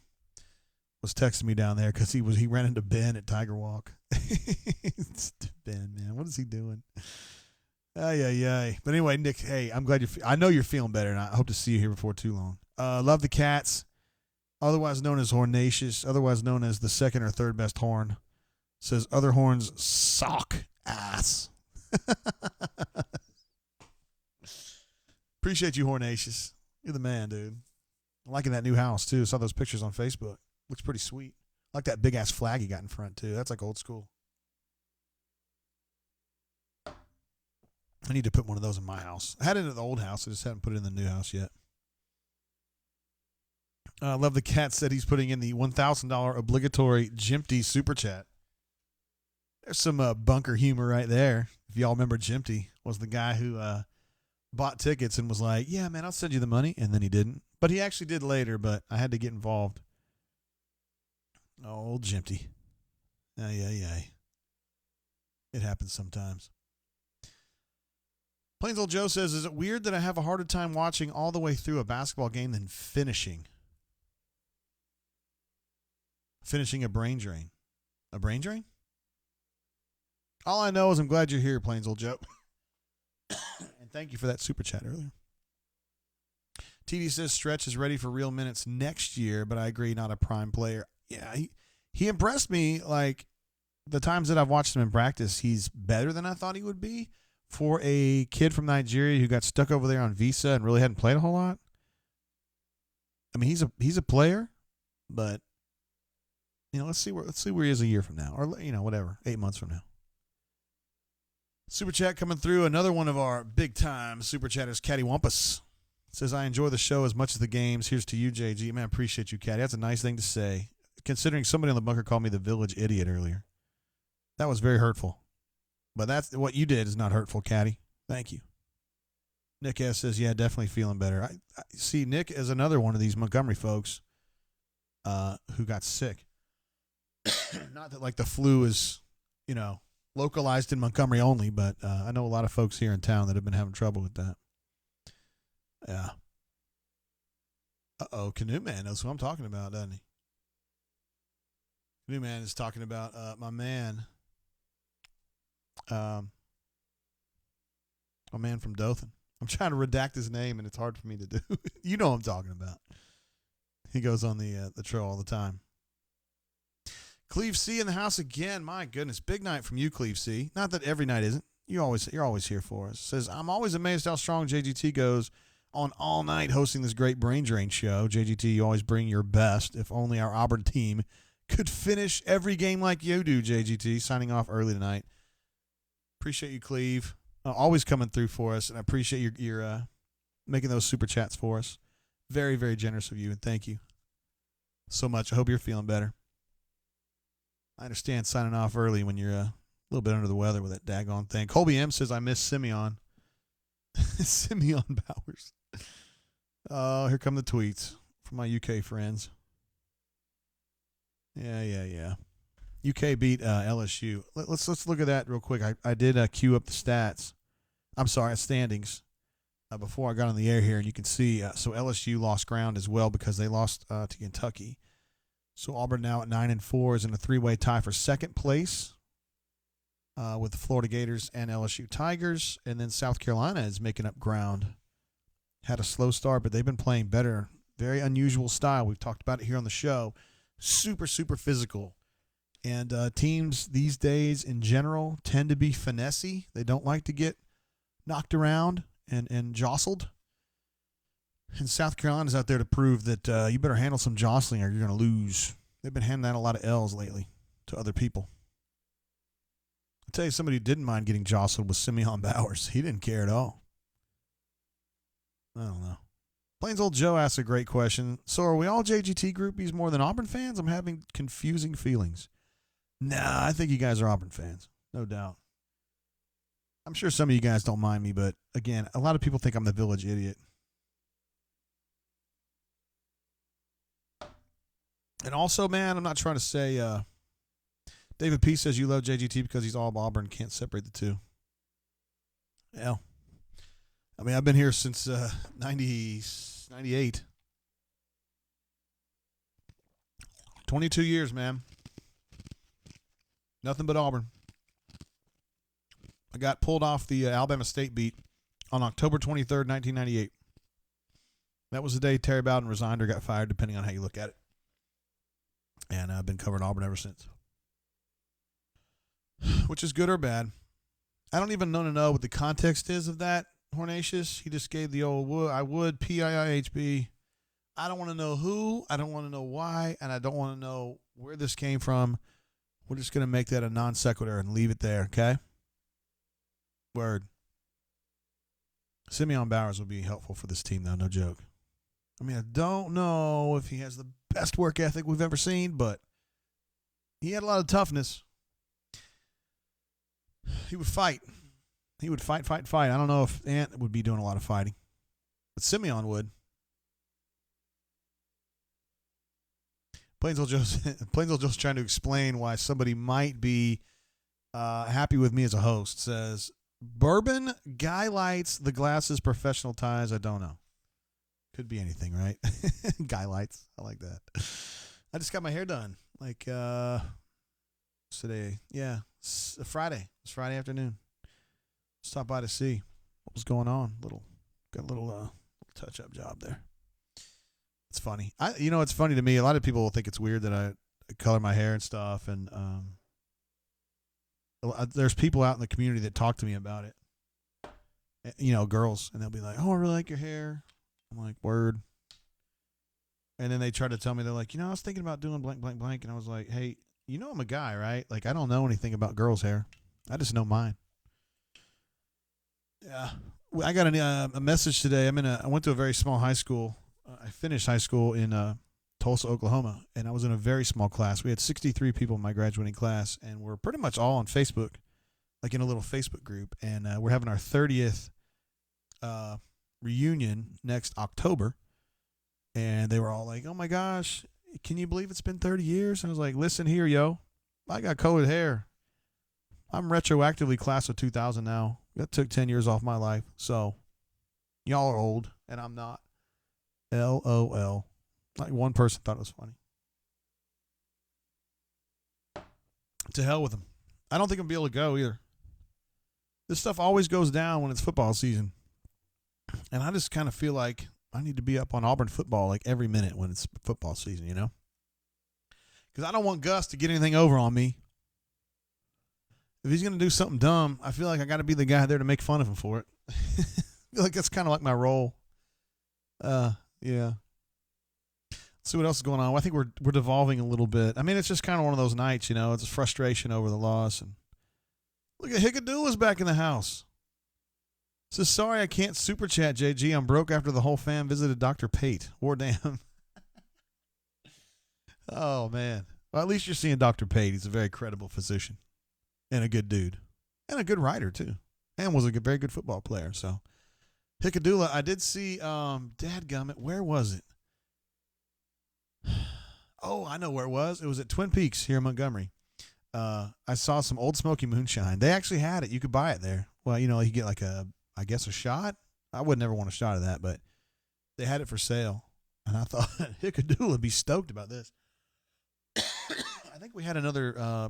Was texting me down there because he ran into Ben at Tiger Walk. Ben, man, what is he doing? Ay. But anyway, Nick, hey, I'm glad I know you're feeling better, and I hope to see you here before too long. Love the Cats, otherwise known as Hornacious, otherwise known as the second or third best horn. Says other horns suck ass. Appreciate you, Hornacious. You're the man, dude. I'm liking that new house, too. Saw those pictures on Facebook. Looks pretty sweet. I like that big-ass flag you got in front, too. That's like old school. I need to put one of those in my house. I had it at the old house. I just haven't put it in the new house yet. Love the Cat said he's putting in the $1,000 obligatory Jimpty super chat. There's some bunker humor right there. If y'all remember, Jimpty was the guy who bought tickets and was like, yeah, man, I'll send you the money. And then he didn't. But he actually did later, but I had to get involved. Oh, old Jimpty. Yeah. It happens sometimes. Plains Old Joe says, is it weird that I have a harder time watching all the way through a basketball game than finishing? Finishing a brain drain. A brain drain? All I know is I'm glad you're here, Plains Old Joe. And thank you for that super chat earlier. TD says Stretch is ready for real minutes next year, but I agree, not a prime player. Yeah, he impressed me. Like, the times that I've watched him in practice, he's better than I thought he would be for a kid from Nigeria who got stuck over there on visa and really hadn't played a whole lot. I mean, he's a player, but let's see where he is a year from now, or whatever, 8 months from now. Super chat coming through. Another one of our big time super chatters, Caddy Wampus, says, I enjoy the show as much as the games. Here's to you, JG. Man, I appreciate you, Caddy. That's a nice thing to say, considering somebody on the bunker called me the village idiot earlier. That was very hurtful. But that's what you did is not hurtful, Caddy. Thank you. Nick S. says, yeah, definitely feeling better. I see Nick as another one of these Montgomery folks who got sick. Not that like the flu is, localized in Montgomery only, but I know a lot of folks here in town that have been having trouble with that. Yeah. Uh-oh, Canoe Man knows who I'm talking about, doesn't he? Canoe Man is talking about my man from Dothan. I'm trying to redact his name, and it's hard for me to do. You know what I'm talking about. He goes on the trail all the time. Cleve C in the house again. My goodness, big night from you, Cleve C. Not that every night isn't. You're always here for us. Says, I'm always amazed how strong JGT goes on all night hosting this great brain drain show. JGT, you always bring your best. If only our Auburn team could finish every game like you do, JGT. Signing off early tonight. Appreciate you, Cleve. Always coming through for us, and I appreciate your making those super chats for us. Very, very generous of you, and thank you so much. I hope you're feeling better. I understand signing off early when you're a little bit under the weather with that daggone thing. Colby M says, I miss Simeon. Simeon Bowers. Oh, here come the tweets from my UK friends. Yeah. UK beat LSU. Let's look at that real quick. I did queue up the stats. I'm sorry, standings before I got on the air here, and you can see so LSU lost ground as well because they lost to Kentucky. So Auburn now at 9-4 is in a three-way tie for second place with the Florida Gators and LSU Tigers, and then South Carolina is making up ground. Had a slow start, but they've been playing better. Very unusual style. We've talked about it here on the show. Super, super physical. And teams these days in general tend to be finessey. They don't like to get knocked around and jostled. And South Carolina's out there to prove that you better handle some jostling or you're going to lose. They've been handing out a lot of L's lately to other people. I'll tell you somebody who didn't mind getting jostled was Simeon Bowers. He didn't care at all. I don't know. Plains Old Joe asked a great question. So are we all JGT groupies more than Auburn fans? I'm having confusing feelings. Nah, I think you guys are Auburn fans. No doubt. I'm sure some of you guys don't mind me, but again, a lot of people think I'm the village idiot. And also, man, I'm not trying to say David P. says you love JGT because he's all Auburn. Can't separate the two. Yeah. I mean, I've been here since 98. 22 years, man. Nothing but Auburn. I got pulled off the Alabama State beat on October 23rd, 1998. That was the day Terry Bowden resigned or got fired, depending on how you look at it. And I've been covering Auburn ever since. Which is good or bad. I don't even know what the context is of that, Hornatius. He just gave the old PIIHB. I don't want to know who, I don't want to know why, and I don't want to know where this came from. We're just going to make that a non sequitur and leave it there, okay? Word. Simeon Bowers will be helpful for this team, though, no joke. I mean, I don't know if he has the best work ethic we've ever seen, but he had a lot of toughness. He would fight. He would fight. I don't know if Ant would be doing a lot of fighting, but Simeon would. Plainsville just trying to explain why somebody might be happy with me as a host. Says, bourbon, guy lights, the glasses, professional ties. I don't know. Could be anything, right? Guy lights. I like that. I just got my hair done. Like, what's today? Yeah, it's Friday. It's Friday afternoon. Stop by to see what was going on. Got a little touch-up job there. It's funny. It's funny to me. A lot of people will think it's weird that I color my hair and stuff, and there's people out in the community that talk to me about it. Girls, and they'll be like, "Oh, I really like your hair." I'm like, "Word." And then they try to tell me, they're like, "I was thinking about doing blank, blank, blank," and I was like, "Hey, I'm a guy, right? Like, I don't know anything about girls' hair. I just know mine." Yeah, I got a message today. I went to a very small high school. I finished high school in Tulsa, Oklahoma, and I was in a very small class. We had 63 people in my graduating class, and we're pretty much all on Facebook, like in a little Facebook group. And we're having our 30th reunion next October. And they were all like, "Oh my gosh, can you believe it's been 30 years?" And I was like, "Listen here, yo, I got colored hair. I'm retroactively class of 2000 now. That took 10 years off my life. So y'all are old, and I'm not." LOL. Like one person thought it was funny. To hell with them. I don't think I'll be able to go either. This stuff always goes down when it's football season. And I just kind of feel like I need to be up on Auburn football like every minute when it's football season, Because I don't want Gus to get anything over on me. If he's going to do something dumb, I feel like I got to be the guy there to make fun of him for it. I feel like that's kind of like my role. Yeah. Let's see what else is going on. I think we're devolving a little bit. I mean, it's just kind of one of those nights, It's a frustration over the loss. And look at Hickadula's back in the house. Says, "Sorry I can't super chat, JG. I'm broke after the whole fam visited Dr. Pate. War damn." Oh, man. Well, at least you're seeing Dr. Pate. He's a very credible physician and a good dude and a good writer, too, and was a very good football player. So, Hickadula, I did see, dadgummit, where was it? Oh, I know where it was. It was at Twin Peaks here in Montgomery. I saw some Old Smoky Moonshine. They actually had it. You could buy it there. Well, you get like a shot. I would never want a shot of that, but they had it for sale. And I thought Hickadula would be stoked about this. I think we had another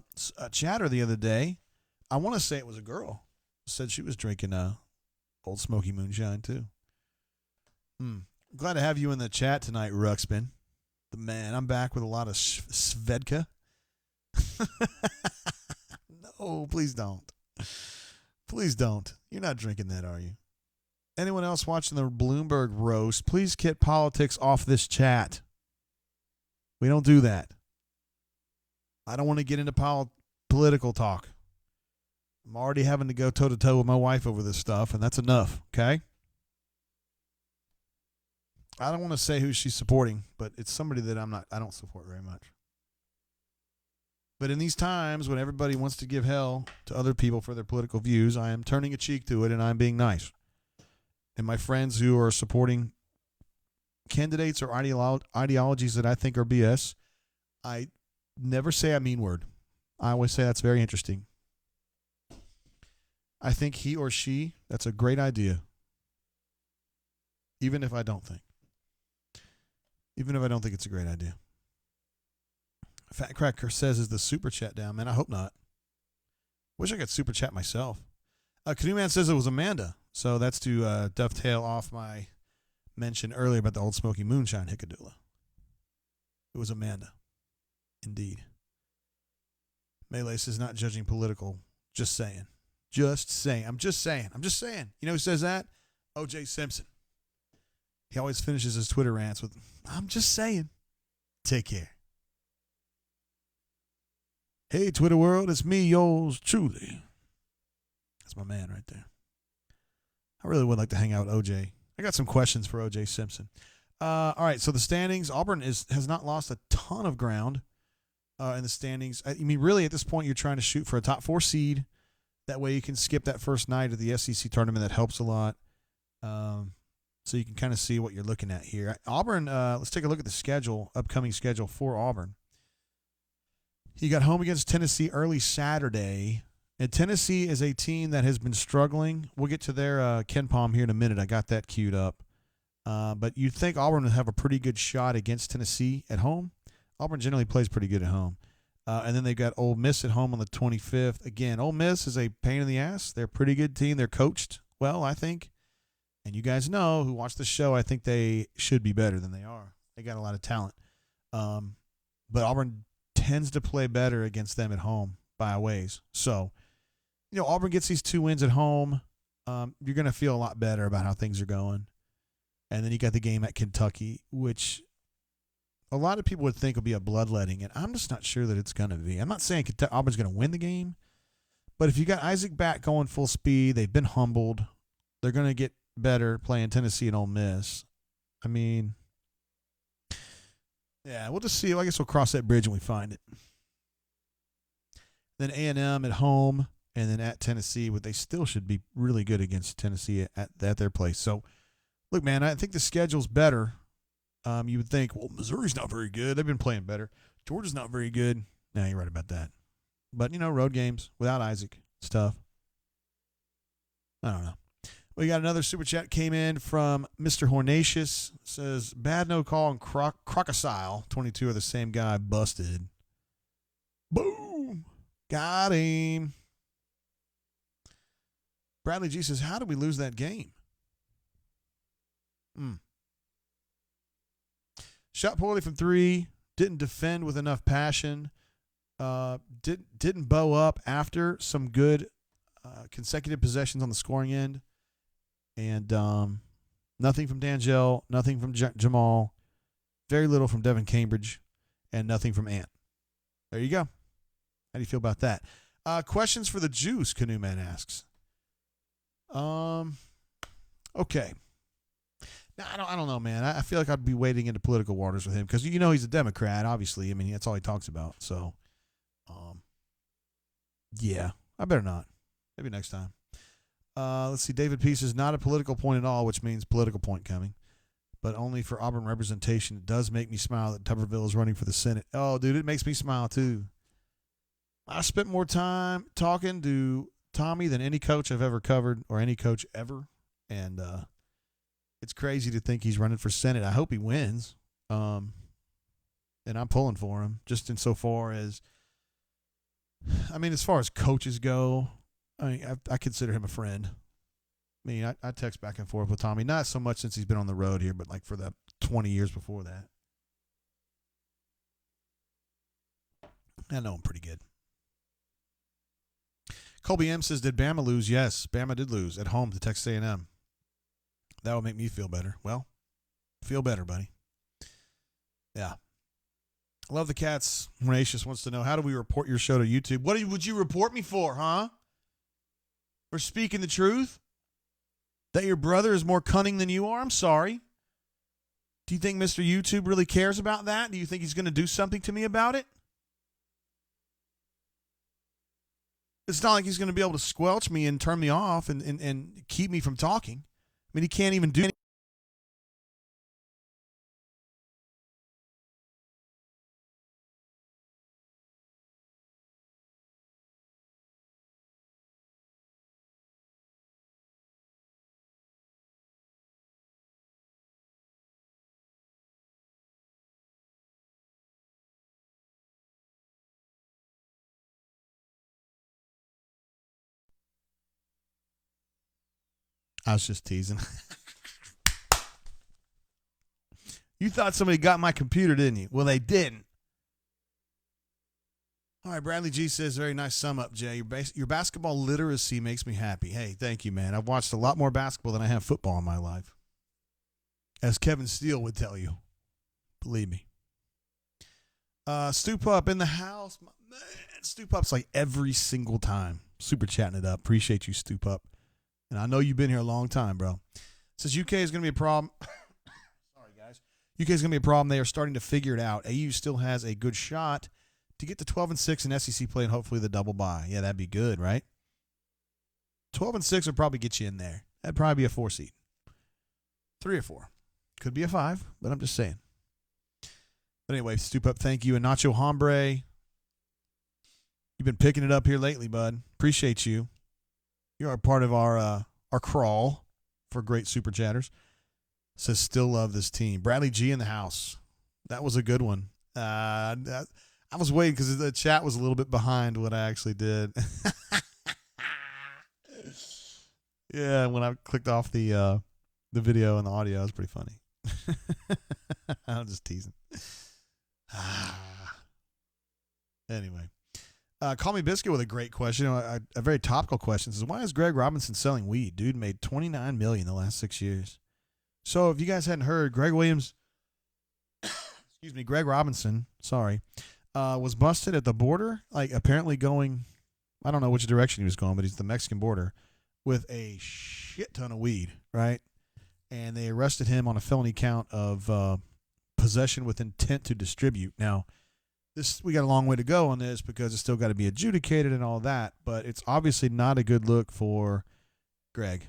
chatter the other day. I want to say it was a girl. Said she was drinking Old Smoky Moonshine too. Glad to have you in the chat tonight, Ruxpin. The man. I'm back with a lot of Svedka. No, please don't. Please don't. You're not drinking that, are you? Anyone else watching the Bloomberg roast, please get politics off this chat. We don't do that. I don't want to get into political talk. I'm already having to go toe-to-toe with my wife over this stuff, and that's enough, okay? I don't want to say who she's supporting, but it's somebody that I don't support very much. But in these times when everybody wants to give hell to other people for their political views, I am turning a cheek to it and I'm being nice. And my friends who are supporting candidates or ideologies that I think are BS, I never say a mean word. I always say that's very interesting. I think he or she, that's a great idea. Even if I don't think. Even if I don't think it's a great idea. Fat Cracker says, "Is the super chat down?" Man, I hope not. Wish I could super chat myself. Canoe Man says it was Amanda. So that's to dovetail off my mention earlier about the Old Smoky Moonshine Hickadula. It was Amanda. Indeed. Melee says not judging political. Just saying. Just saying. I'm just saying. You know who says that? O.J. Simpson. He always finishes his Twitter rants with, "I'm just saying." Take care. Hey, Twitter world, it's me, yours truly. That's my man right there. I really would like to hang out with OJ. I got some questions for OJ Simpson. All right, so the standings. Auburn has not lost a ton of ground in the standings. I mean, really, at this point, you're trying to shoot for a top 4 seed. That way you can skip that first night of the SEC tournament. That helps a lot. So you can kind of see what you're looking at here. Auburn, let's take a look at the schedule, upcoming schedule for Auburn. You got home against Tennessee early Saturday. And Tennessee is a team that has been struggling. We'll get to their Ken Palm here in a minute. I got that queued up. But you'd think Auburn would have a pretty good shot against Tennessee at home. Auburn generally plays pretty good at home. And then they've got Ole Miss at home on the 25th. Again, Ole Miss is a pain in the ass. They're a pretty good team. They're coached well, I think. And you guys know who watch the show, I think they should be better than they are. They got a lot of talent. But Auburn tends to play better against them at home by a ways. So, Auburn gets these 2 wins at home. You're going to feel a lot better about how things are going. And then you got the game at Kentucky, which a lot of people would think would be a bloodletting, and I'm just not sure that it's going to be. I'm not saying Auburn's going to win the game, but if you got Isaac back going full speed, they've been humbled. They're going to get better playing Tennessee and Ole Miss. I mean, yeah, we'll just see. I guess we'll cross that bridge when we find it. Then A&M at home, and then at Tennessee, but they still should be really good against Tennessee at their place. So, look, man, I think the schedule's better. You would think, well, Missouri's not very good. They've been playing better. Georgia's not very good. Nah, you're right about that. But, road games without Isaac, it's tough. I don't know. We got another super chat came in from Mr. Hornatius. Says, bad no call and Crocosile. 22 are the same guy. Busted. Boom. Got him. Bradley G says, how did we lose that game? Shot poorly from 3. Didn't defend with enough passion. Didn't bow up after some good consecutive possessions on the scoring end. And nothing from D'Angelo, nothing from Jamal, very little from Devin Cambridge, and nothing from Ant. There you go. How do you feel about that? Questions for the Juice, Canoe Man asks. Okay. Now, I don't know, man. I feel like I'd be wading into political waters with him because, he's a Democrat, obviously. I mean, that's all he talks about. So, yeah, I better not. Maybe next time. Let's see. David P. says, not a political point at all, which means political point coming, but only for Auburn representation. It does make me smile that Tuberville is running for the Senate. Oh, dude, it makes me smile, too. I spent more time talking to Tommy than any coach I've ever covered or any coach ever, and it's crazy to think he's running for Senate. I hope he wins, and I'm pulling for him just insofar as, as far as coaches go, I consider him a friend. I mean, I text back and forth with Tommy, not so much since he's been on the road here, but like for the 20 years before that. I know him pretty good. Colby M says, did Bama lose? Yes, Bama did lose at home to Texas A&M. That would make me feel better. Well, feel better, buddy. Yeah. Love the Cats. Hornatius wants to know, how do we report your show to YouTube? What would you report me for, huh? For speaking the truth? That your brother is more cunning than you are? I'm sorry. Do you think Mr. YouTube really cares about that? Do you think he's going to do something to me about it? It's not like he's going to be able to squelch me and turn me off and keep me from talking. I mean, he can't even do anything. I was just teasing. You thought somebody got my computer, didn't you? Well, they didn't. All right, Bradley G says, very nice sum up, Jay. Your basketball literacy makes me happy. Hey, thank you, man. I've watched a lot more basketball than I have football in my life. As Kevin Steele would tell you. Believe me. Stoop Up in the house. Man, Stoop Up's like every single time. Super chatting it up. Appreciate you, Stoop Up. And I know you've been here a long time, bro. Says UK is going to be a problem. Sorry, guys. UK is going to be a problem. They are starting to figure it out. AU still has a good shot to get to 12-6 in SEC play and hopefully the double bye. Yeah, that'd be good, right? 12-6 would probably get you in there. That'd probably be a 4 seed. 3 or 4. Could be a 5, but I'm just saying. But anyway, Stoop Up, thank you. And Nacho Hombre, you've been picking it up here lately, bud. Appreciate you. You are part of our crawl for great super chatters. Says still love this team. Bradley G in the house. That was a good one. I was waiting because the chat was a little bit behind what I actually did. Yeah, when I clicked off the video and the audio, it was pretty funny. I'm just teasing. Anyway. Call Me Biscuit with a great question, a very topical question. Says, why is Greg Robinson selling weed? Dude made $29 million the last 6 years. So if you guys hadn't heard, Greg Robinson, was busted at the border, like apparently going, I don't know which direction he was going, but he's the Mexican border, with a shit ton of weed, right? And they arrested him on a felony count of possession with intent to distribute. Now, we got a long way to go on this because it's still got to be adjudicated and all that, but it's obviously not a good look for Greg.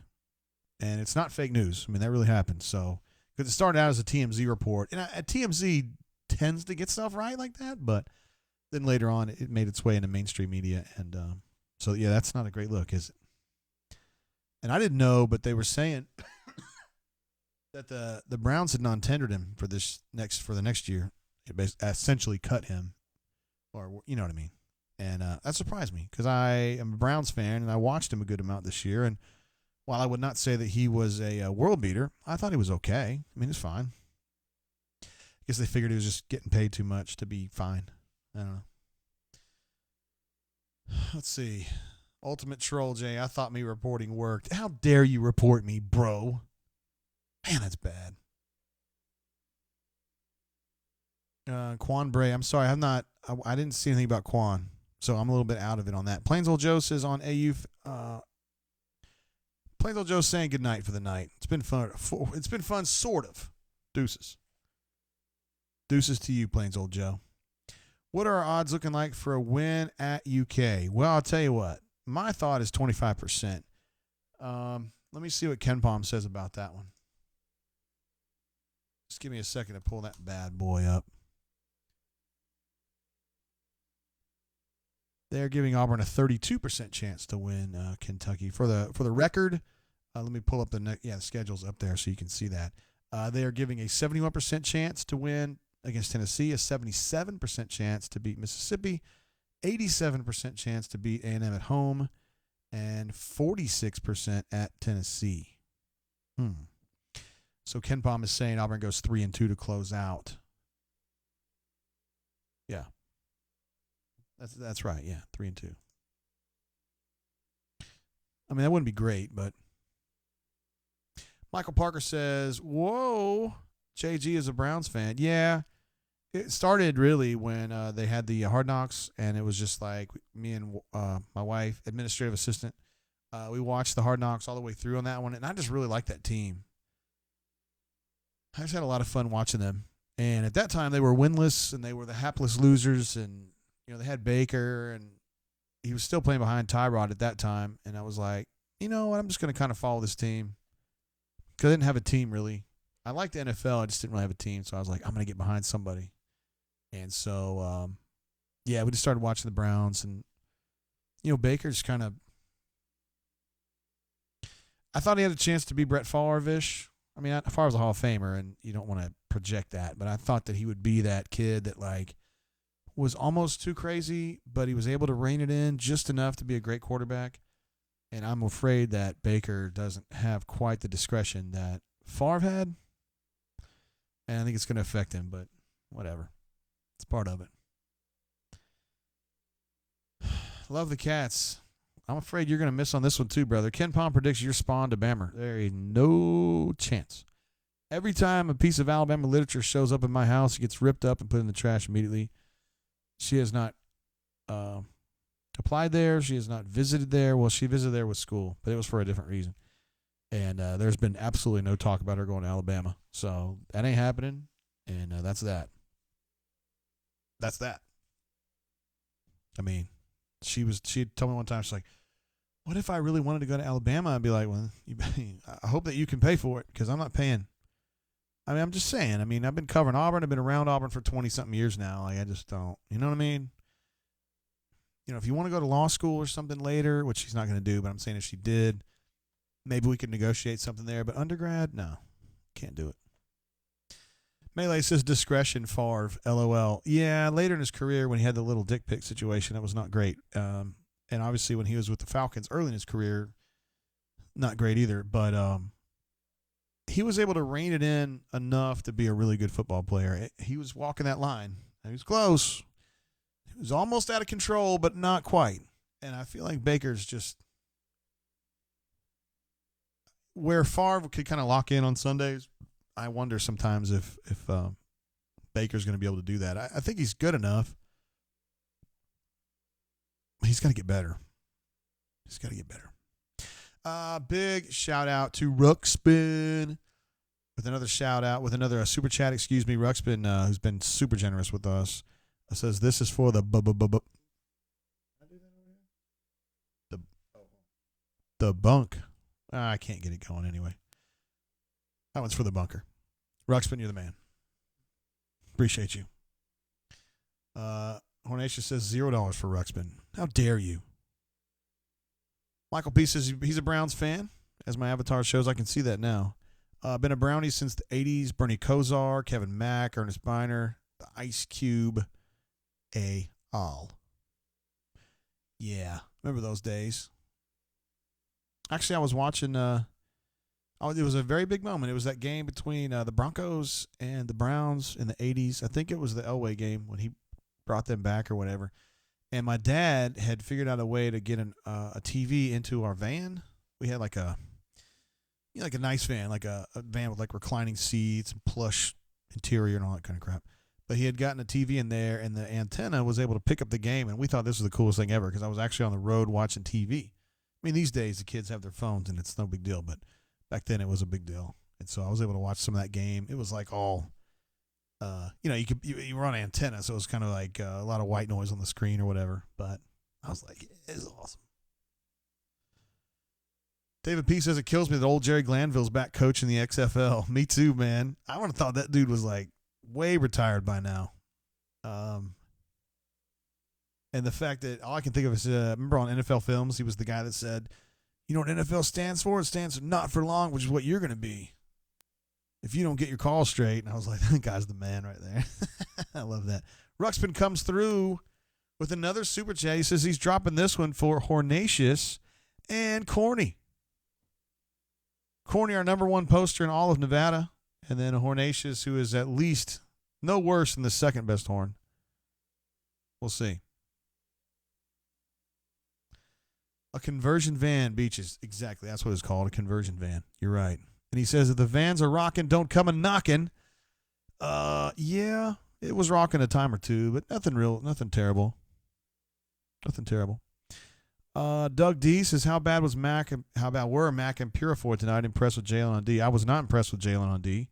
And it's not fake news. I mean, that really happened. So, because it started out as a TMZ report, and TMZ tends to get stuff right like that, but then later on it made its way into mainstream media, and so yeah, that's not a great look, is it? And I didn't know, but they were saying that the Browns had non-tendered him for the next year. It essentially cut him, or you know what I mean. And that surprised me because I am a Browns fan and I watched him a good amount this year. And while I would not say that he was a world beater, I thought he was okay. I mean, it's fine. I guess they figured he was just getting paid too much to be fine. I don't know. Let's see. Ultimate Troll J, I thought me reporting worked. How dare you report me, bro? Man, that's bad. Quan Bray, I'm sorry, I didn't see anything about Quan, so I'm a little bit out of it on that. Plains Old Joe says on AU, Plains Old Joe saying good night for the night. It's been fun. It's been fun, sort of. Deuces. Deuces to you, Plains Old Joe. What are our odds looking like for a win at UK? Well, I'll tell you what. My thought is 25%. Let me see what Ken Palm says about that one. Just give me a second to pull that bad boy up. They're giving Auburn a 32% chance to win Kentucky. For the record, let me pull up the schedule's up there so you can see that. They are giving a 71% chance to win against Tennessee, a 77% chance to beat Mississippi, 87% chance to beat A&M at home, and 46% at Tennessee. So Ken Palm is saying Auburn goes 3-2 to close out. Yeah. That's right. Yeah, 3-2. I mean, that wouldn't be great, but Michael Parker says, "Whoa, JG is a Browns fan." Yeah, it started really when they had the Hard Knocks, and it was just like me and my wife, administrative assistant. We watched the Hard Knocks all the way through on that one, and I just really liked that team. I just had a lot of fun watching them. And at that time, they were winless, and they were the hapless losers, and they had Baker, and he was still playing behind Tyrod at that time. And I was like, you know what? I'm just going to kind of follow this team because I didn't have a team really. I liked the NFL. I just didn't really have a team. So I was like, I'm going to get behind somebody. And so, we just started watching the Browns. And, Baker just kind of – I thought he had a chance to be Brett Favre-ish. I mean, Favre's a Hall of Famer, and you don't want to project that. But I thought that he would be that kid that, was almost too crazy, but he was able to rein it in just enough to be a great quarterback. And I'm afraid that Baker doesn't have quite the discretion that Favre had. And I think it's going to affect him, but whatever. It's part of it. Love the Cats. I'm afraid you're going to miss on this one too, brother. Ken Palm predicts your spawn to Bammer. There is no chance. Every time a piece of Alabama literature shows up in my house, it gets ripped up and put in the trash immediately. She has not applied there. She has not visited there. Well, she visited there with school, but it was for a different reason. And there's been absolutely no talk about her going to Alabama. So that ain't happening, and that's that. That's that. I mean, she told me one time, she's like, what if I really wanted to go to Alabama? I'd be like, well, I hope that you can pay for it because I'm not paying. I mean, I'm just saying. I mean, I've been covering Auburn. I've been around Auburn for 20-something years now. Like, I just don't. You know what I mean? You know, if you want to go to law school or something later, which she's not going to do, but I'm saying if she did, maybe we could negotiate something there. But undergrad, no. Can't do it. Melee says discretion, Favre, LOL. Yeah, later in his career when he had the little dick pic situation, that was not great. And obviously when he was with the Falcons early in his career, not great either. But he was able to rein it in enough to be a really good football player. He was walking that line. He was close. He was almost out of control, but not quite. And I feel like Baker's just where Favre could kind of lock in on Sundays. I wonder sometimes if Baker's going to be able to do that. I think he's good enough. He's got to get better. He's got to get better. Big shout out to Ruxpin with another shout out, with another super chat. Excuse me, Ruxpin, who's been super generous with us. Says this is for the bunk. I can't get it going anyway. That one's for the bunker. Ruxpin, you're the man. Appreciate you. Hornacia says $0 for Ruxpin. How dare you? Michael P says he's a Browns fan. As my avatar shows, I can see that now. Been a Brownie since the 80s. Bernie Kosar, Kevin Mack, Ernest Biner, the Ice Cube, all. Yeah, remember those days. Actually, I was watching... it was a very big moment. It was that game between the Broncos and the Browns in the 80s. I think it was the Elway game when he brought them back or whatever. And my dad had figured out a way to get a TV into our van. We had like a nice van, like a van with like reclining seats and plush interior and all that kind of crap. But he had gotten a TV in there, and the antenna was able to pick up the game, and we thought this was the coolest thing ever because I was actually on the road watching TV. I mean, these days the kids have their phones, and it's no big deal, but back then it was a big deal. And so I was able to watch some of that game. It was like all, you were on an antenna, so it was kind of like a lot of white noise on the screen or whatever. But I was like, it is awesome. David P says it kills me that old Jerry Glanville's back coaching the XFL. Me too, man. I would have thought that dude was like way retired by now. And the fact that all I can think of is, remember on NFL Films, he was the guy that said, you know what NFL stands for? It stands for not for long, which is what you're going to be if you don't get your call straight. And I was like, that guy's the man right there. I love that. Ruxpin comes through with another super chat. He says he's dropping this one for Hornacious and Corny. Corny, our number one poster in all of Nevada. And then Hornacious, who is at least no worse than the second best horn. We'll see. A conversion van, Beaches. Exactly. That's what it's called, a conversion van. You're right. And he says, if the vans are rocking, don't come a knocking. Yeah, it was rocking a time or two, but nothing terrible. Nothing terrible. Doug D says, how bad were Mac and Purifoy tonight? Impressed with Jalen on D. I was not impressed with Jalen on D,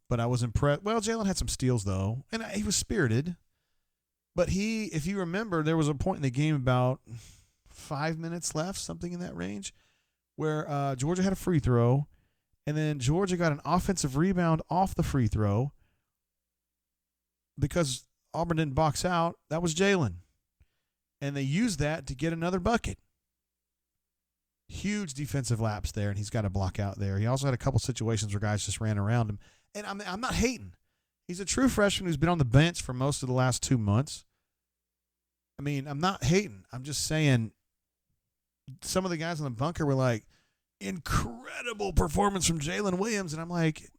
but I was impressed. Well, Jalen had some steals, though, and he was spirited. But if you remember, there was a point in the game about 5 minutes left, something in that range, where Georgia had a free throw, and then Georgia got an offensive rebound off the free throw because Auburn didn't box out. That was Jalen. And they used that to get another bucket. Huge defensive lapse there, and he's got a block out there. He also had a couple situations where guys just ran around him. And I'm not hating. He's a true freshman who's been on the bench for most of the last 2 months. I mean, I'm not hating. I'm just saying some of the guys in the bunker were like, incredible performance from Jalen Williams. And I'm like,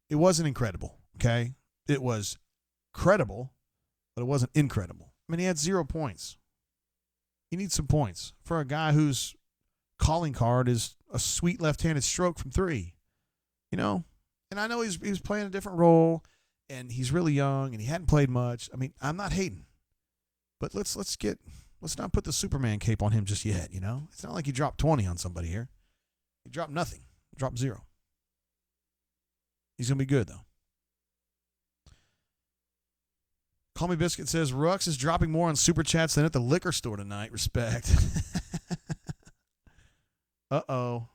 it wasn't incredible, okay? It was credible, but it wasn't incredible. I mean, he had 0 points. He needs some points for a guy whose calling card is a sweet left-handed stroke from three, you know? And I know he was playing a different role, and he's really young, and he hadn't played much. I mean, I'm not hating, but let's get Let's not put the Superman cape on him just yet, you know? It's not like he dropped 20 on somebody here. He dropped nothing. He dropped 0. He's going to be good, though. Call Me Biscuit says, Rux is dropping more on Super Chats than at the liquor store tonight. Respect. Uh-oh.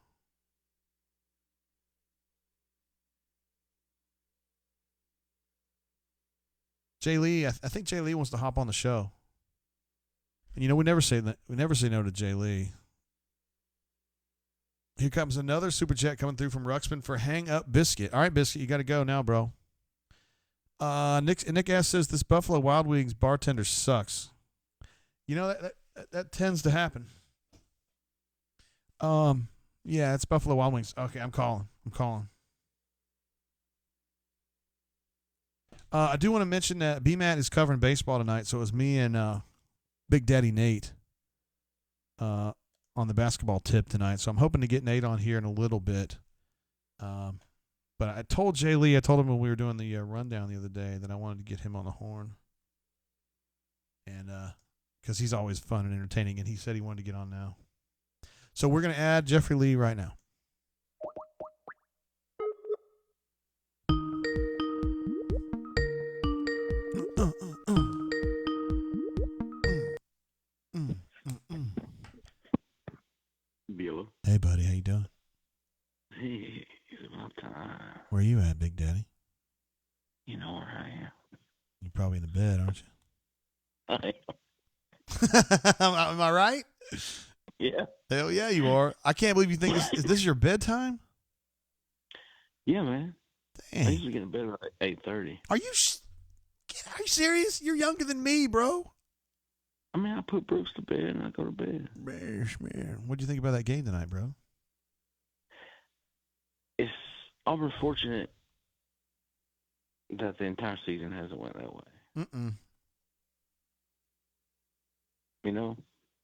Jay Lee, I think Jay Lee wants to hop on the show. And, you know, we never say no to Jay Lee. Here comes another super chat coming through from Ruxpin for Hang Up Biscuit. All right, Biscuit, you got to go now, bro. Nick S says this Buffalo Wild Wings bartender sucks. You know, that tends to happen. Yeah, it's Buffalo Wild Wings. Okay, I'm calling. I do want to mention that BMAT is covering baseball tonight, so it was me and Big Daddy Nate on the basketball tip tonight. So I'm hoping to get Nate on here in a little bit. But I told Jay Lee, I told him when we were doing the rundown the other day that I wanted to get him on the horn. And because he's always fun and entertaining, and he said he wanted to get on now. So we're going to add Jeffrey Lee right now. Hey, buddy, how you doing? Hey, it's about time. Where you at, Big Daddy? You know where I am. You're probably in the bed, aren't you? I Am I right? Yeah. Hell yeah, you are. I can't believe you think is this your bedtime? Yeah, man. Dang. I usually get in bed at 8:30. Are you serious? You're younger than me, bro. I mean, I put Brooks to bed and I go to bed. Man. What'd you think about that game tonight, bro? It's Auburn fortunate that the entire season hasn't went that way. You know,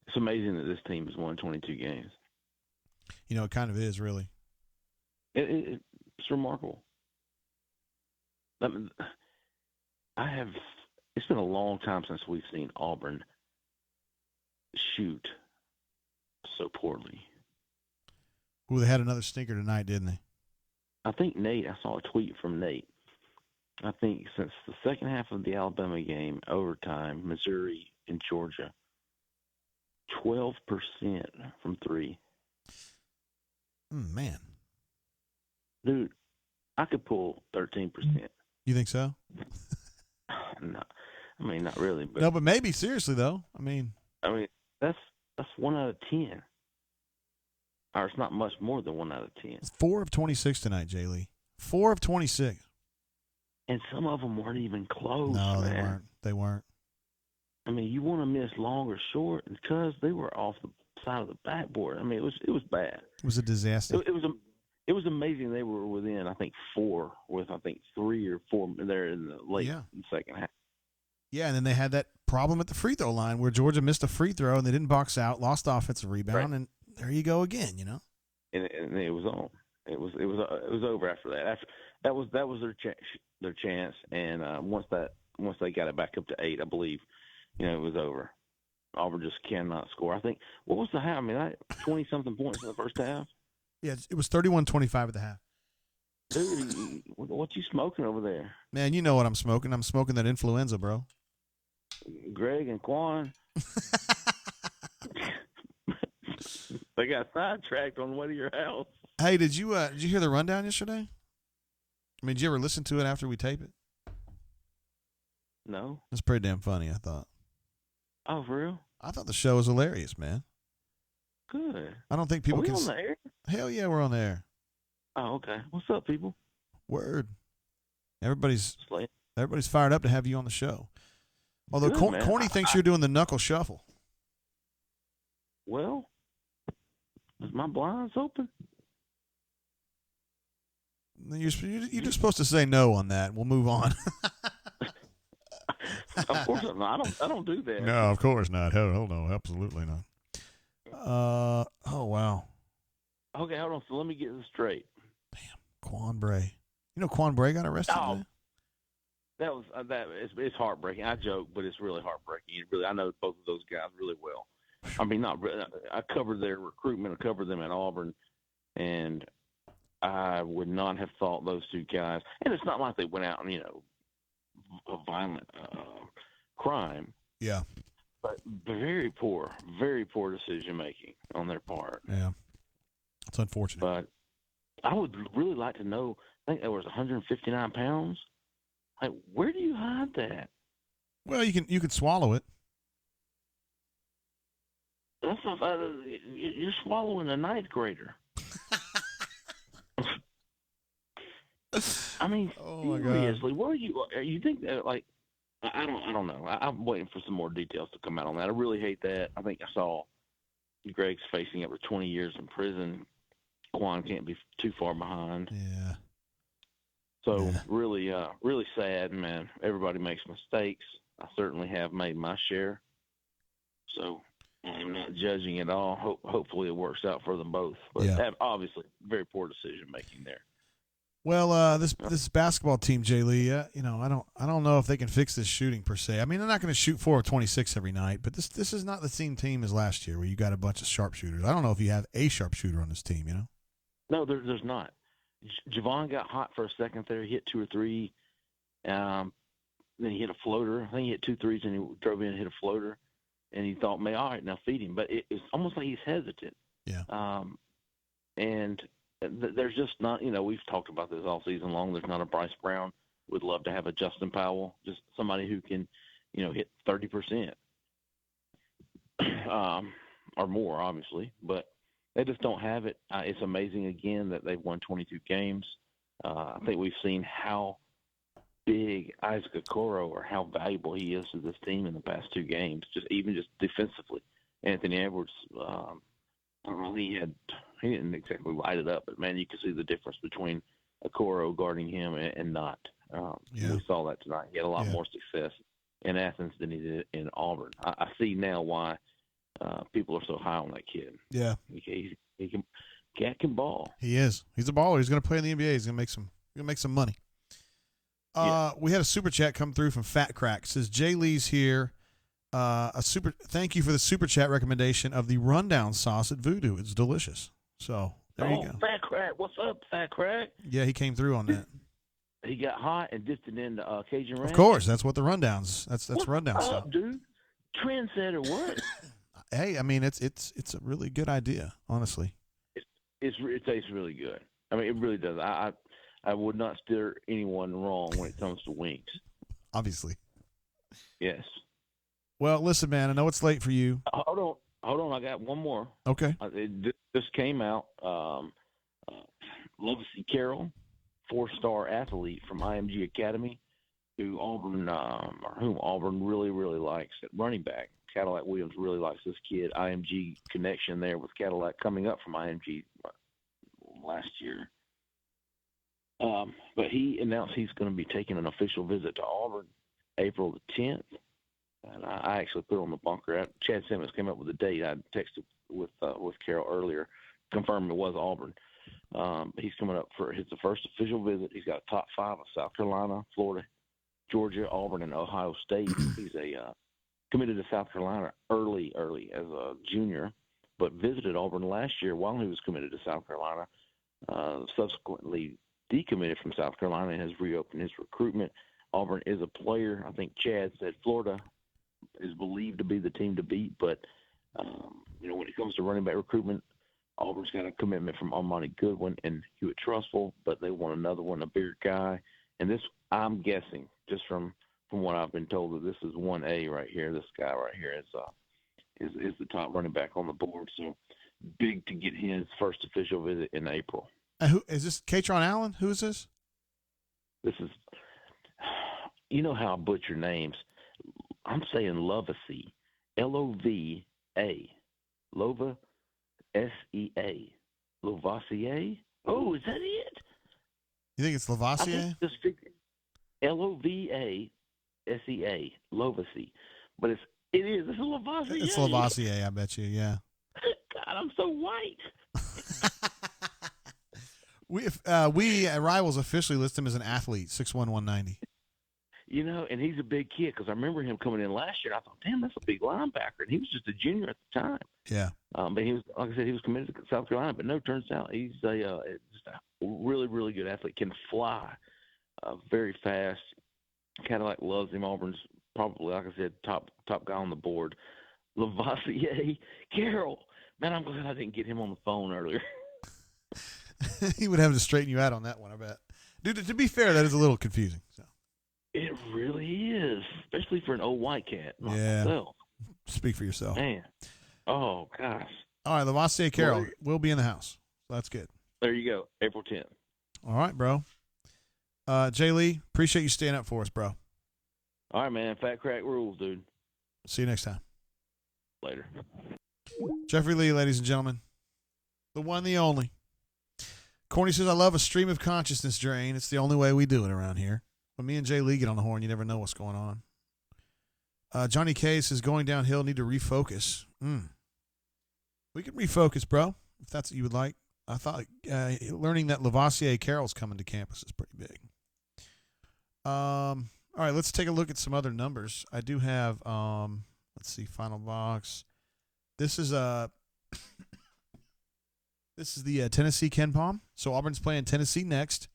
it's amazing that this team has won 22 games. You know, it kind of is, really. It's remarkable. It's been a long time since we've seen Auburn shoot so poorly. Ooh, they had another stinker tonight, didn't they? I think I saw a tweet from Nate. I think since the second half of the Alabama game, overtime, Missouri and Georgia, 12% from 3. Man. Dude, I could pull 13%. You think so? No, I mean, not really. But no, but maybe. Seriously, though. I mean, that's 1 out of 10. Or it's not much more than 1 out of 10. 4 of 26 tonight, Jay Lee. 4 of 26. And some of them weren't even close. No, man. They weren't. I mean, you want to miss long or short because they were off the side of the backboard. I mean, it was bad. It was a disaster. It was amazing they were within, I think, 4 with, I think, 3 or 4 there in the late second half. Yeah, and then they had that problem at the free throw line where Georgia missed a free throw and they didn't box out, lost offensive rebound, and there you go again, you know. And it was on. It was over after that. That was their chance, and once they got it back up to 8, I believe, you know, it was over. Auburn just cannot score. I think what was the half? I mean, 20-something points in the first half. Yeah, it was 31-25 at the half. Dude, what you smoking over there? Man, you know what I'm smoking. I'm smoking that influenza, bro. Greg and Quan. They got sidetracked on the way to your house. Hey, did you hear the rundown yesterday? I mean, did you ever listen to it after we tape it? No. It's pretty damn funny, I thought. Oh, for real? I thought the show was hilarious, man. Good. I don't think people Are we can. on the air? Hell yeah, we're on the air. Oh, okay. What's up, people? Word. Everybody's fired up to have you on the show. Although Good, Corny thinks you're doing the knuckle shuffle. Well, is my blinds open? You're just supposed to say no on that. We'll move on. Of course not. I don't do that. No, of course not. Hell no, absolutely not. Oh wow. Okay, hold on. So let me get this straight. Damn, Quan Bray. You know Quan Bray got arrested today? that was it's heartbreaking. I joke, but it's really heartbreaking. I know both of those guys really well. I mean, not really. I covered their recruitment. I covered them at Auburn, and I would not have thought those two guys. And it's not like they went out and a violent crime. Yeah. But very poor decision making on their part. Yeah, it's unfortunate. But I would really like to know. I think there was 159 pounds. Like, where do you hide that? Well, you can swallow it. That's not. You're swallowing a ninth grader. I mean, seriously, what are you? You think that like? I don't know. I'm waiting for some more details to come out on that. I really hate that. I think I saw Greg's facing up to 20 years in prison. Quan can't be too far behind. Yeah. So really sad, man. Everybody makes mistakes. I certainly have made my share. So I'm not judging at all. Hopefully it works out for them both. But obviously, very poor decision making there. Well, this basketball team, Jay Lee, I don't know if they can fix this shooting per se. I mean, they're not going to shoot 4 of 26 every night, but this is not the same team as last year where you got a bunch of sharpshooters. I don't know if you have a sharpshooter on this team. No, there's not. Javon got hot for a second there. He hit 2 or 3. Then he hit a floater. I think he hit 2 threes and he drove in and hit a floater. And he thought, all right, now feed him. But it's almost like he's hesitant. Yeah. And there's just not, we've talked about this all season long. There's not a Bryce Brown. Would love to have a Justin Powell, just somebody who can, hit 30% or more, obviously. But they just don't have it. It's amazing, again, that they've won 22 games. I think we've seen how big Isaac Okoro or how valuable he is to this team in the past 2 games, just defensively. Anthony Edwards, I don't know, he didn't exactly light it up, but, man, you can see the difference between Okoro guarding him and not. We saw that tonight. He had a lot more success in Athens than he did in Auburn. I see now why people are so high on that kid. Yeah. Cat can ball. He is. He's a baller. He's going to play in the NBA. He's going to make some money. We had a super chat come through from Fat Crack. It says Jay Lee's here. Thank you for the super chat recommendation of the rundown sauce at Voodoo. It's delicious. So there you go. Fat Crack, what's up, Fat Crack? Yeah, he came through on that. He got hot and dipped it into Cajun Ranch. Of course, that's what the rundowns. That's rundown up, stuff, dude. Trendsetter, what? Hey, I mean it's a really good idea, honestly. It tastes really good. I mean, it really does. I would not steer anyone wrong when it comes to wings. Obviously. Yes. Well, listen, man. I know it's late for you. Hold on. I got one more. Okay. This came out. Legacy Carroll, 4-star athlete from IMG Academy, whom Auburn really, really likes at running back. Cadillac Williams really likes this kid. IMG connection there with Cadillac coming up from IMG last year. But he announced he's going to be taking an official visit to Auburn April the 10th. And I actually put on the bunker. Chad Simmons came up with a date. I texted with Carroll earlier, confirming it was Auburn. He's coming up for his first official visit. He's got top 5 of South Carolina, Florida, Georgia, Auburn, and Ohio State. He's committed to South Carolina early as a junior, but visited Auburn last year while he was committed to South Carolina. Subsequently decommitted from South Carolina and has reopened his recruitment. Auburn is a player. I think Chad said Florida is believed to be the team to beat, but when it comes to running back recruitment, Auburn's got a commitment from Armani Goodwin and Hewitt Trustful, but they want another one, a bigger guy. And this, I'm guessing, just from what I've been told, that this is 1A right here. This guy right here is the top running back on the board. So big to get his first official visit in April. Who is this? Katron Allen? Who is this? This is, you know how I butcher names. I'm saying Lovacy, L-O-V-A, Lova, S-E-A, Lovacier. Oh, is that it? You think it's Lavassier? L-O-V-A-S-E-A, Lovacy, but it is. It's Lavacier. It's Lavassier, I bet you. Yeah. God, I'm so white. We at Rivals officially list him as an athlete, 6'1", 190. And he's a big kid because I remember him coming in last year. And I thought, damn, that's a big linebacker. And he was just a junior at the time. Yeah. But he was, like I said, he was committed to South Carolina. But no, turns out he's just a really, really good athlete. Can fly, very fast. Kind of like loves him. Auburn's probably, like I said, top guy on the board. Lavoisier Carroll. Man, I'm glad I didn't get him on the phone earlier. He would have to straighten you out on that one, I bet. Dude, to be fair, that is a little confusing. So. It really is, especially for an old white cat like myself. Speak for yourself. Man. Oh, gosh. All right, Lavoisier Carroll will be in the house. So that's good. There you go, April 10th. All right, bro. Jay Lee, appreciate you staying up for us, bro. All right, man. Fat crack rules, dude. See you next time. Later. Jeffrey Lee, ladies and gentlemen. The one, the only. Corny says, I love a stream of consciousness drain. It's the only way we do it around here. When me and Jay Lee get on the horn, you never know what's going on. Johnny K says, going downhill, need to refocus. We can refocus, bro, if that's what you would like. I thought learning that Lavoisier Carroll's coming to campus is pretty big. All right, let's take a look at some other numbers. I do have, let's see, final box. This is this is the Tennessee Ken Palm. So Auburn's playing Tennessee next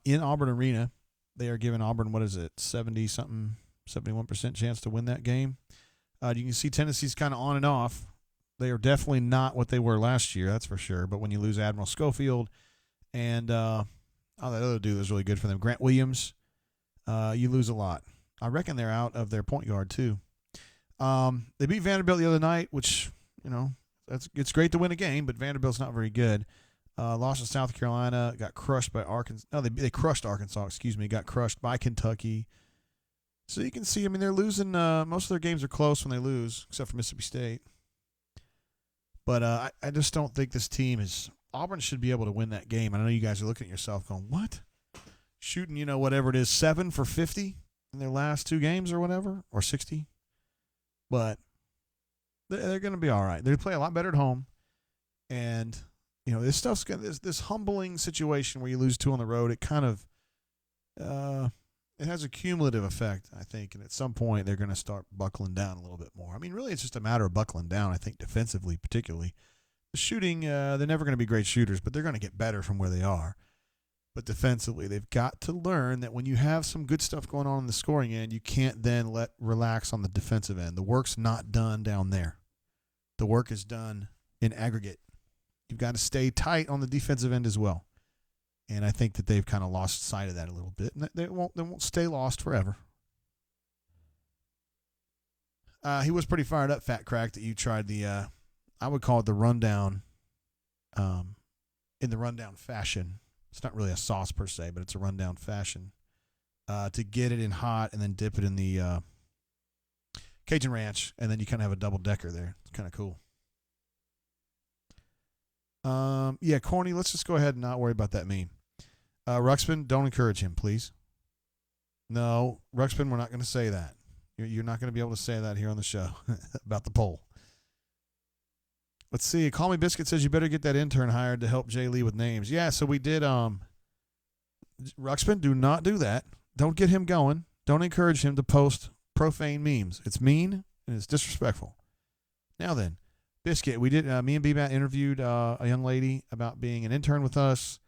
in Auburn Arena. They are giving Auburn, 70-something, 71% chance to win that game. You can see Tennessee's kind of on and off. They are definitely not what they were last year, that's for sure. But when you lose Admiral Schofield and that other dude was really good for them, Grant Williams, you lose a lot. I reckon they're out of their point guard too. They beat Vanderbilt the other night, which, it's great to win a game, but Vanderbilt's not very good. Lost to South Carolina, got crushed by Arkansas. No, they crushed Arkansas, got crushed by Kentucky. So you can see, they're losing. Most of their games are close when they lose, except for Mississippi State. But I just don't think this team is – Auburn should be able to win that game. I know you guys are looking at yourself going, what? Shooting, whatever it is, 7 for 50 in their last 2 games or whatever, or 60. But they're going to be all right. They play a lot better at home. And, this stuff's got this humbling situation where you lose 2 on the road. It kind of it has a cumulative effect, I think. And at some point, they're going to start buckling down a little bit more. Really, it's just a matter of buckling down, I think, defensively particularly. The shooting, they're never going to be great shooters, but they're going to get better from where they are. But defensively, they've got to learn that when you have some good stuff going on in the scoring end, you can't then relax on the defensive end. The work's not done down there. The work is done in aggregate. You've got to stay tight on the defensive end as well. And I think that they've kind of lost sight of that a little bit. And they won't stay lost forever. He was pretty fired up, Fat Crack, that you tried the, I would call it the rundown, in the rundown fashion. It's not really a sauce per se, but it's a rundown fashion. To get it in hot and then dip it in the Cajun Ranch, and then you kind of have a double-decker there. It's kind of cool. Yeah, Corny, let's just go ahead and not worry about that meme. Ruxpin, don't encourage him, please. No, Ruxpin, we're not going to say that. You're not going to be able to say that here on the show about the poll. Let's see. Call Me Biscuit says you better get that intern hired to help Jay Lee with names. Yeah, so we did. Ruxpin, do not do that. Don't get him going. Don't encourage him to post profane memes. It's mean and it's disrespectful. Now then, Biscuit, we did. Me and B-Matt interviewed a young lady about being an intern with us,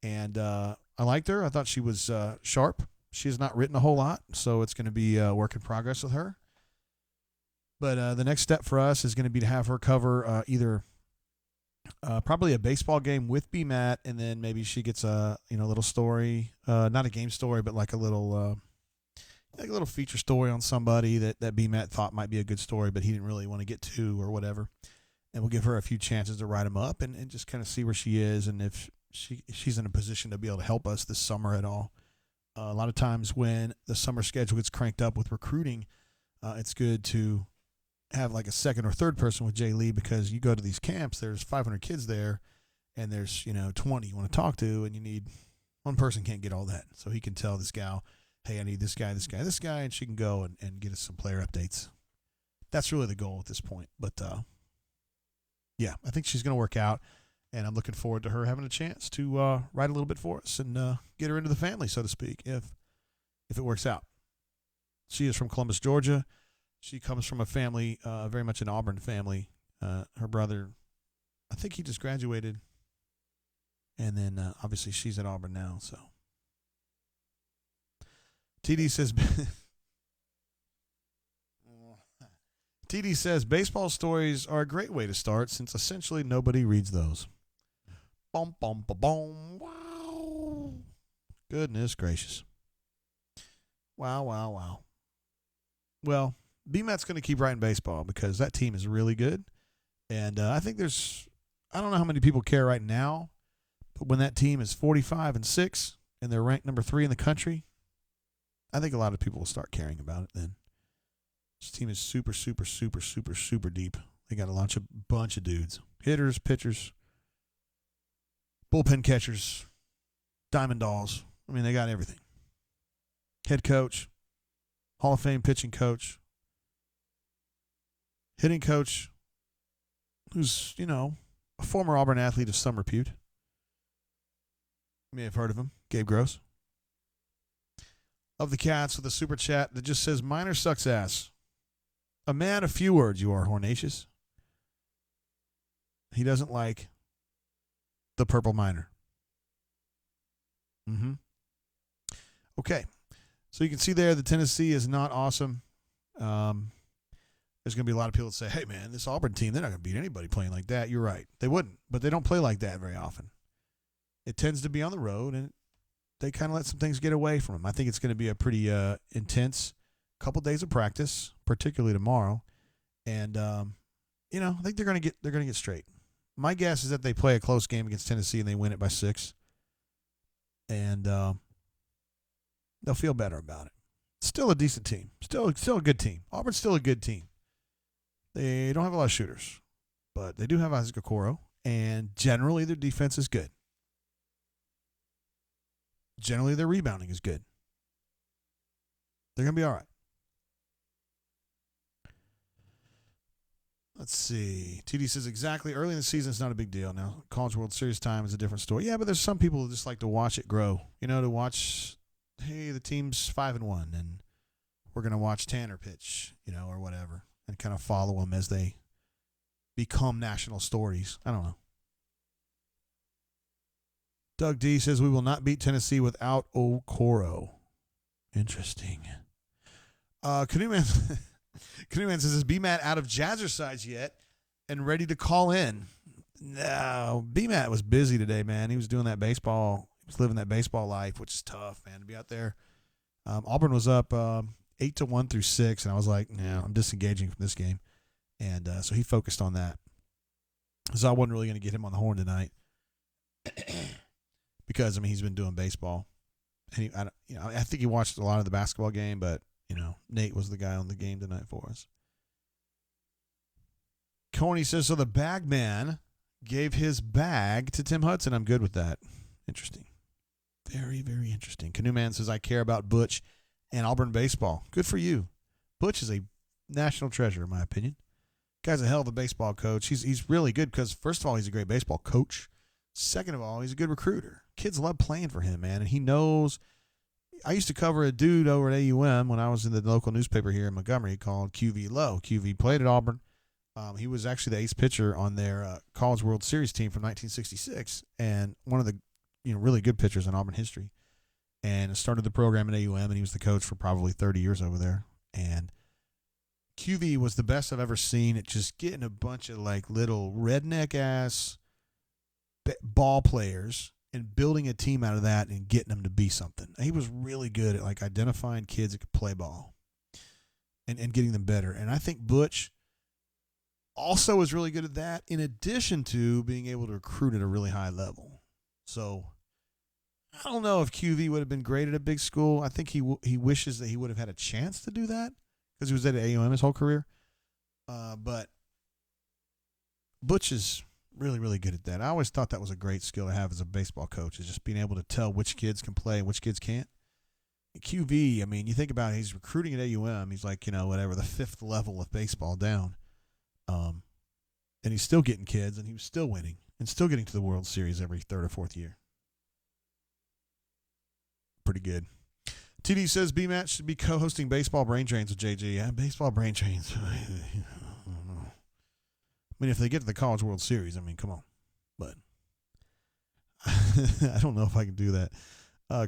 and I liked her. I thought she was sharp. She has not written a whole lot, so it's going to be a work in progress with her. But the next step for us is going to be to have her cover either probably a baseball game with B-Matt, and then maybe she gets a little story, not a game story, but like a little feature story on somebody that B-Matt thought might be a good story, but he didn't really want to get to or whatever. And we'll give her a few chances to write them up and just kind of see where she is and if she's in a position to be able to help us this summer at all. A lot of times when the summer schedule gets cranked up with recruiting, it's good to have like a second or third person with Jay Lee, because you go to these camps, there's 500 kids there, and there's 20 you want to talk to, and you need one person can't get all that. So he can tell this gal, hey, I need this guy, and she can go and get us some player updates. That's really the goal at this point. But yeah, I think she's going to work out, and I'm looking forward to her having a chance to write a little bit for us and get her into the family, so to speak, if if it works out. She is from Columbus, Georgia. She comes from a family, very much an Auburn family. Her brother, I think he just graduated. And then obviously she's at Auburn now. So TD says, TD says baseball stories are a great way to start since essentially nobody reads those. Boom, boom, boom, boom. Wow. Goodness gracious. Wow, wow, wow. Well, BMAT's going to keep writing baseball because that team is really good. And I think I don't know how many people care right now, but when that team is 45-6 and they're ranked number 3 in the country, I think a lot of people will start caring about it then. This team is super, super, super, super, super deep. They got a bunch of dudes. Hitters, pitchers, bullpen catchers, diamond dolls. I mean, they got everything. Head coach, Hall of Fame pitching coach, hitting coach, who's, a former Auburn athlete of some repute. You may have heard of him, Gabe Gross. Of the Cats with a super chat that just says, Miner sucks ass. A man of few words, you are, Hornatius. He doesn't like the purple miner. Okay. So you can see there the Tennessee is not awesome. There's going to be a lot of people that say, hey, man, this Auburn team, they're not going to beat anybody playing like that. You're right. They wouldn't, but they don't play like that very often. It tends to be on the road, and they kind of let some things get away from them. I think it's going to be a pretty intense couple days of practice, particularly tomorrow. And, I think they're going to get straight. My guess is that they play a close game against Tennessee and they win it by 6. And they'll feel better about it. Still a decent team. Still a good team. Auburn's still a good team. They don't have a lot of shooters, but they do have Isaac Okoro, and generally their defense is good. Generally their rebounding is good. They're going to be all right. Let's see. TD says exactly. Early in the season, it's not a big deal. Now, College World Series time is a different story. Yeah, but there's some people who just like to watch it grow. To watch, hey, the team's 5-1, and we're going to watch Tanner pitch, or whatever, and kind of follow them as they become national stories. I don't know. Doug D says we will not beat Tennessee without Okoro. Interesting. Canoeman says, is B-Matt out of Jazzercise yet and ready to call in? No, B-Matt was busy today, man. He was doing that baseball. He was living that baseball life, which is tough, man, to be out there. Auburn was up 8-1 through 6, and I was like, no, I'm disengaging from this game. And so he focused on that. So I wasn't really going to get him on the horn tonight because, he's been doing baseball. And I think he watched a lot of the basketball game, but Nate was the guy on the game tonight for us. Coney says, so the bag man gave his bag to Tim Hudson. I'm good with that. Interesting. Very, very interesting. Canoe Man says, I care about Butch and Auburn baseball. Good for you. Butch is a national treasure, in my opinion. Guy's a hell of a baseball coach. He's really good because, first of all, he's a great baseball coach. Second of all, he's a good recruiter. Kids love playing for him, man, and he knows. I used to cover a dude over at AUM when I was in the local newspaper here in Montgomery called QV Lowe. QV played at Auburn. He was actually the ace pitcher on their College World Series team from 1966 and one of the really good pitchers in Auburn history. And started the program at AUM, and he was the coach for probably 30 years over there. And QV was the best I've ever seen at just getting a bunch of little redneck-ass ball players and building a team out of that and getting them to be something. He was really good at identifying kids that could play ball and getting them better. And I think Butch also is really good at that, in addition to being able to recruit at a really high level. So I don't know if QV would have been great at a big school. I think he wishes that he would have had a chance to do that because he was at AUM his whole career. But Butch is really, really good at that. I always thought that was a great skill to have as a baseball coach, is just being able to tell which kids can play and which kids can't. And QV, you think about it, he's recruiting at AUM. He's the 5th level of baseball down. And he's still getting kids, and he was still winning and still getting to the World Series every 3rd or 4th year. Pretty good. TD says B-Matt should be co-hosting Baseball Brain Drains with JG. Yeah, Baseball Brain Drains. I mean, if they get to the College World Series, I mean, come on. But I don't know if I can do that.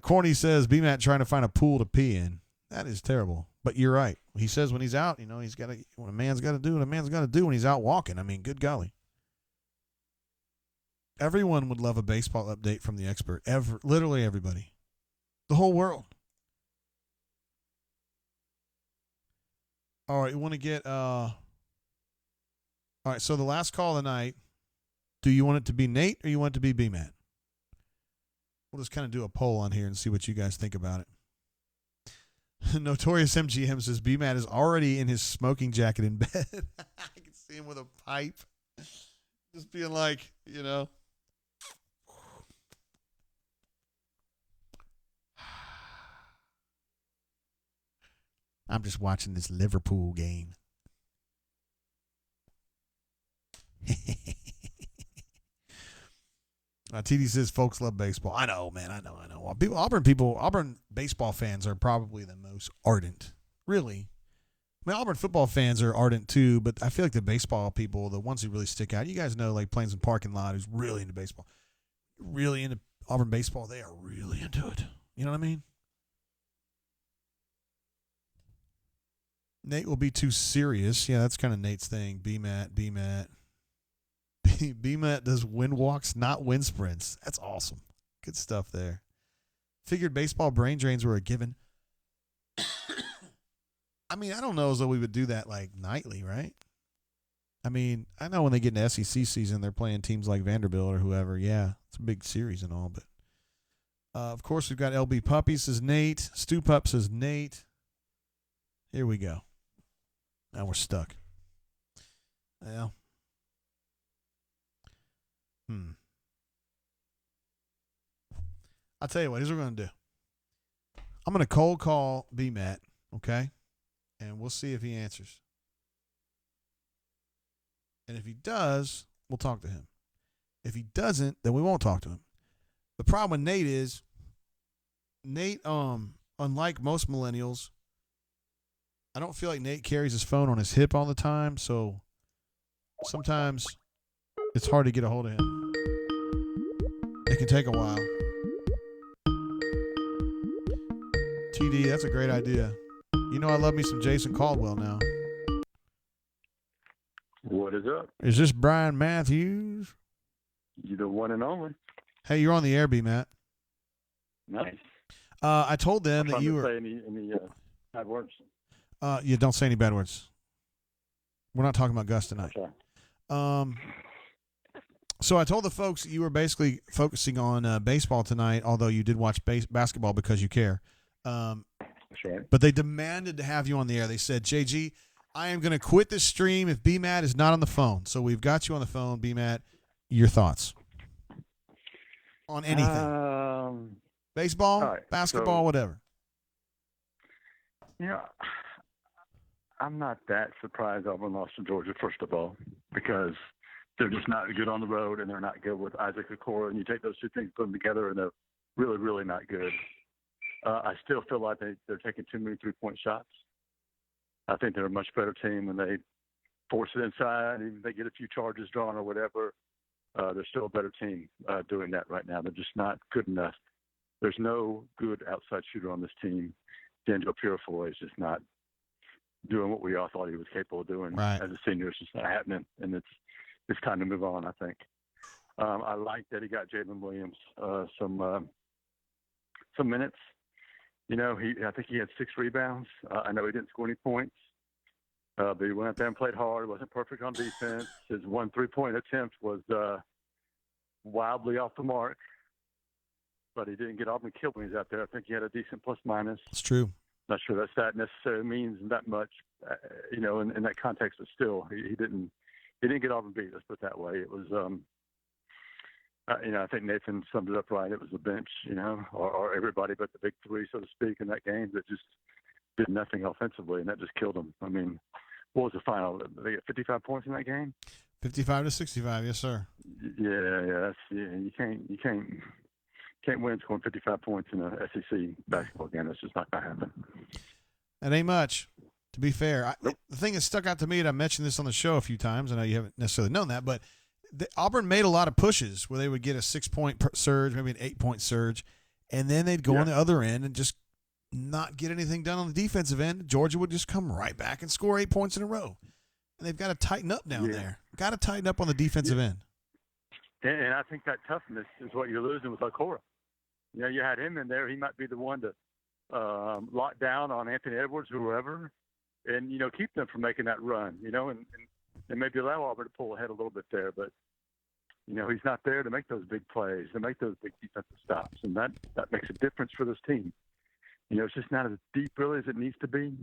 Corny says B-Matt trying to find a pool to pee in. That is terrible. But you're right. He says when he's out, he's got to. What a man's got to do, what a man's got to do when he's out walking. I mean, good golly. Everyone would love a baseball update from the expert. Literally everybody. The whole world. All right, you want to get all right, so the last call of the night, do you want it to be Nate or you want it to be B-Matt? We'll just kind of do a poll on here and see what you guys think about it. Notorious MGM says B-Matt is already in his smoking jacket in bed. I can see him with a pipe. Just being like, I'm just watching this Liverpool game. TD says folks love baseball. I know, man. I know. Auburn baseball fans are probably the most ardent. Really. I mean, Auburn football fans are ardent too, but I feel like the baseball people, the ones who really stick out, you guys know, like Plains and Parking Lot, who's really into baseball, really into Auburn baseball, they are really into it. You know what I mean? Nate will be too serious. Yeah, that's kind of Nate's thing. B-Matt. B-Matt does wind walks, not wind sprints. That's awesome. Good stuff there. Figured baseball brain drains were a given. I mean, I don't know as though we would do that like nightly, right? I mean, I know when they get into SEC season, they're playing teams like Vanderbilt or whoever. Yeah, it's a big series and all. But, of course, we've got LB Puppy says Nate. Stu Pup says Nate. Here we go. Now we're stuck. Well. I'll tell you what. Here's what we're going to do. I'm going to cold call B-Matt, okay? And we'll see if he answers. And if he does, we'll talk to him. If he doesn't, then we won't talk to him. The problem with Nate is, unlike most millennials, I don't feel like Nate carries his phone on his hip all the time, so sometimes it's hard to get a hold of him. It can take a while. TD, that's a great idea. I love me some Jason Caldwell now. What is up? Is this Brian Matthews? You're the one and only. Hey, you're on the air, B-Matt. Nice. I told them that you were. Say any bad words. Yeah, don't say any bad words. We're not talking about Gus tonight. Okay. So I told the folks you were basically focusing on baseball tonight, although you did watch basketball because you care. That's right. But they demanded to have you on the air. They said, JG, I am going to quit this stream if B-Matt is not on the phone. So we've got you on the phone, B-Matt. Your thoughts on anything? Baseball, right, basketball, whatever. I'm not that surprised Auburn lost to Georgia, first of all, because they're just not good on the road and they're not good with Isaac Okoro. And you take those two things, put them together, and they're really, really not good. I still feel like they're taking too many three-point shots. I think they're a much better team when they force it inside, even if they get a few charges drawn or whatever. They're still a better team doing that right now. They're just not good enough. There's no good outside shooter on this team. D'Angelo Purifoy is just not doing what we all thought he was capable of doing right. As a senior. It's just not happening, and it's time to move on, I think. I like that he got Jalen Williams some minutes. I think he had 6 rebounds. I know he didn't score any points, but he went out there and played hard. He wasn't perfect on defense. His 1 3-point attempt was wildly off the mark, but he didn't get Auburn killed when he's out there. I think he had a decent plus-minus. It's true. Not sure that necessarily means that much, in that context, but still, he didn't get Auburn beat. Let's put it that way. It was, I think Nathan summed it up right. It was the bench, or everybody but the big three, so to speak, in that game that just did nothing offensively, and that just killed them. I mean, what was the final? They got 55 points in that game. 55-65, yes, sir. Yeah. You can't can't win scoring 55 points in a SEC basketball game. That's just not going to happen. That ain't much, to be fair. The thing that stuck out to me, and I mentioned this on the show a few times, I know you haven't necessarily known that, but Auburn made a lot of pushes where they would get a 6-point surge, maybe an 8-point surge, and then they'd go on the other end and just not get anything done on the defensive end. Georgia would just come right back and score 8 points in a row. And they've got to tighten up down there. Got to tighten up on the defensive end. And I think that toughness is what you're losing with Okora. You know, you had him in there. He might be the one to lock down on Anthony Edwards or whoever and, you know, keep them from making that run, you know, and maybe allow Auburn to pull ahead a little bit there. But, you know, he's not there to make those big plays, to make those big defensive stops. And that makes a difference for this team. You know, it's just not as deep really as it needs to be.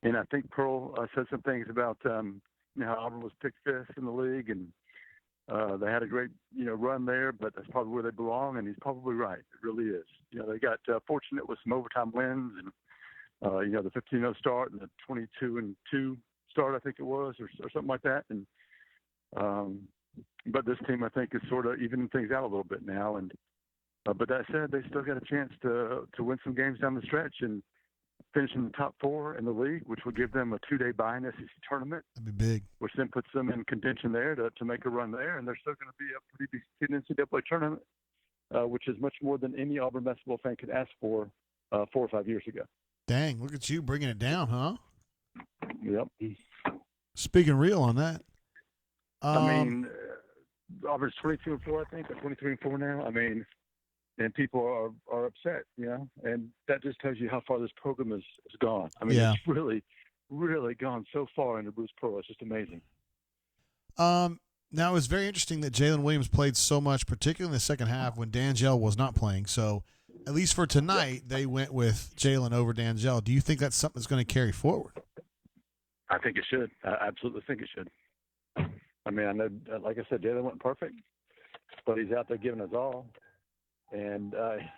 And I think Pearl said some things about, you know, how Auburn was picked fifth in the league and they had a great, you know, run there, but that's probably where they belong. And he's probably right. It really is. You know, they got fortunate with some overtime wins and, you know, the 15-0 start and the 22-2 start, I think it was, or something like that. And, but this team, I think, is sort of evening things out a little bit now. And, but that said, they still got a chance to win some games down the stretch and finish in the top 4 in the league, which will give them a 2-day bye in the SEC tournament. That'd be big. Which then puts them in contention there to make a run there, and they're still going to be a pretty decent NCAA tournament, which is much more than any Auburn basketball fan could ask for 4 or 5 years ago. Dang, look at you bringing it down, huh? Yep. Speaking real on that. I mean, Auburn's 22-4, I think, or 23-4 now. I mean, and people are upset, you know, and that just tells you how far this program has gone. I mean, It's really, really gone so far into Bruce Pearl. It's just amazing. Now, it was very interesting that Jalen Williams played so much, particularly in the second half when D'Angelo was not playing. So, at least for tonight, they went with Jalen over D'Angelo. Do you think that's something that's going to carry forward? I think it should. I absolutely think it should. I mean, I know, like I said, Jalen wasn't perfect, but he's out there giving us all. And,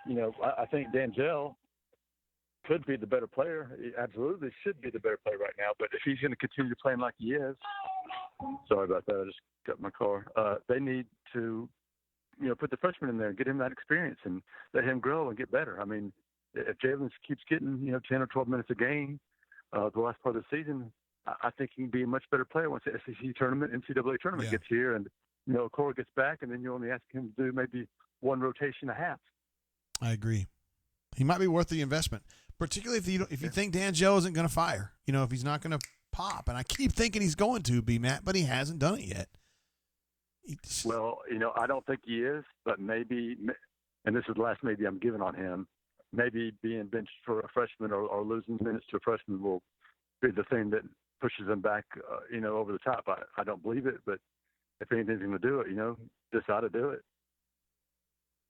you know, I think D'Angelo could be the better player. He absolutely should be the better player right now. But if he's going to continue playing like he is, sorry about that, I just got my car. They need to, you know, put the freshman in there and get him that experience and let him grow and get better. I mean, if Jalen keeps getting, you know, 10 or 12 minutes a game the last part of the season, I think he can be a much better player once the SEC tournament, NCAA tournament gets here. And, you know, Cora gets back, and then you only ask him to do maybe one rotation a half. I agree. He might be worth the investment, particularly if you think D'Angelo isn't going to fire. You know, if he's not going to pop, and I keep thinking he's going to be, Matt, but he hasn't done it yet. Well, you know, I don't think he is, but maybe, and this is the last maybe I'm giving on him, maybe being benched for a freshman or losing minutes to a freshman will be the thing that pushes him back, you know, over the top. I don't believe it, but if anything's going to do it, you know, this ought to do it.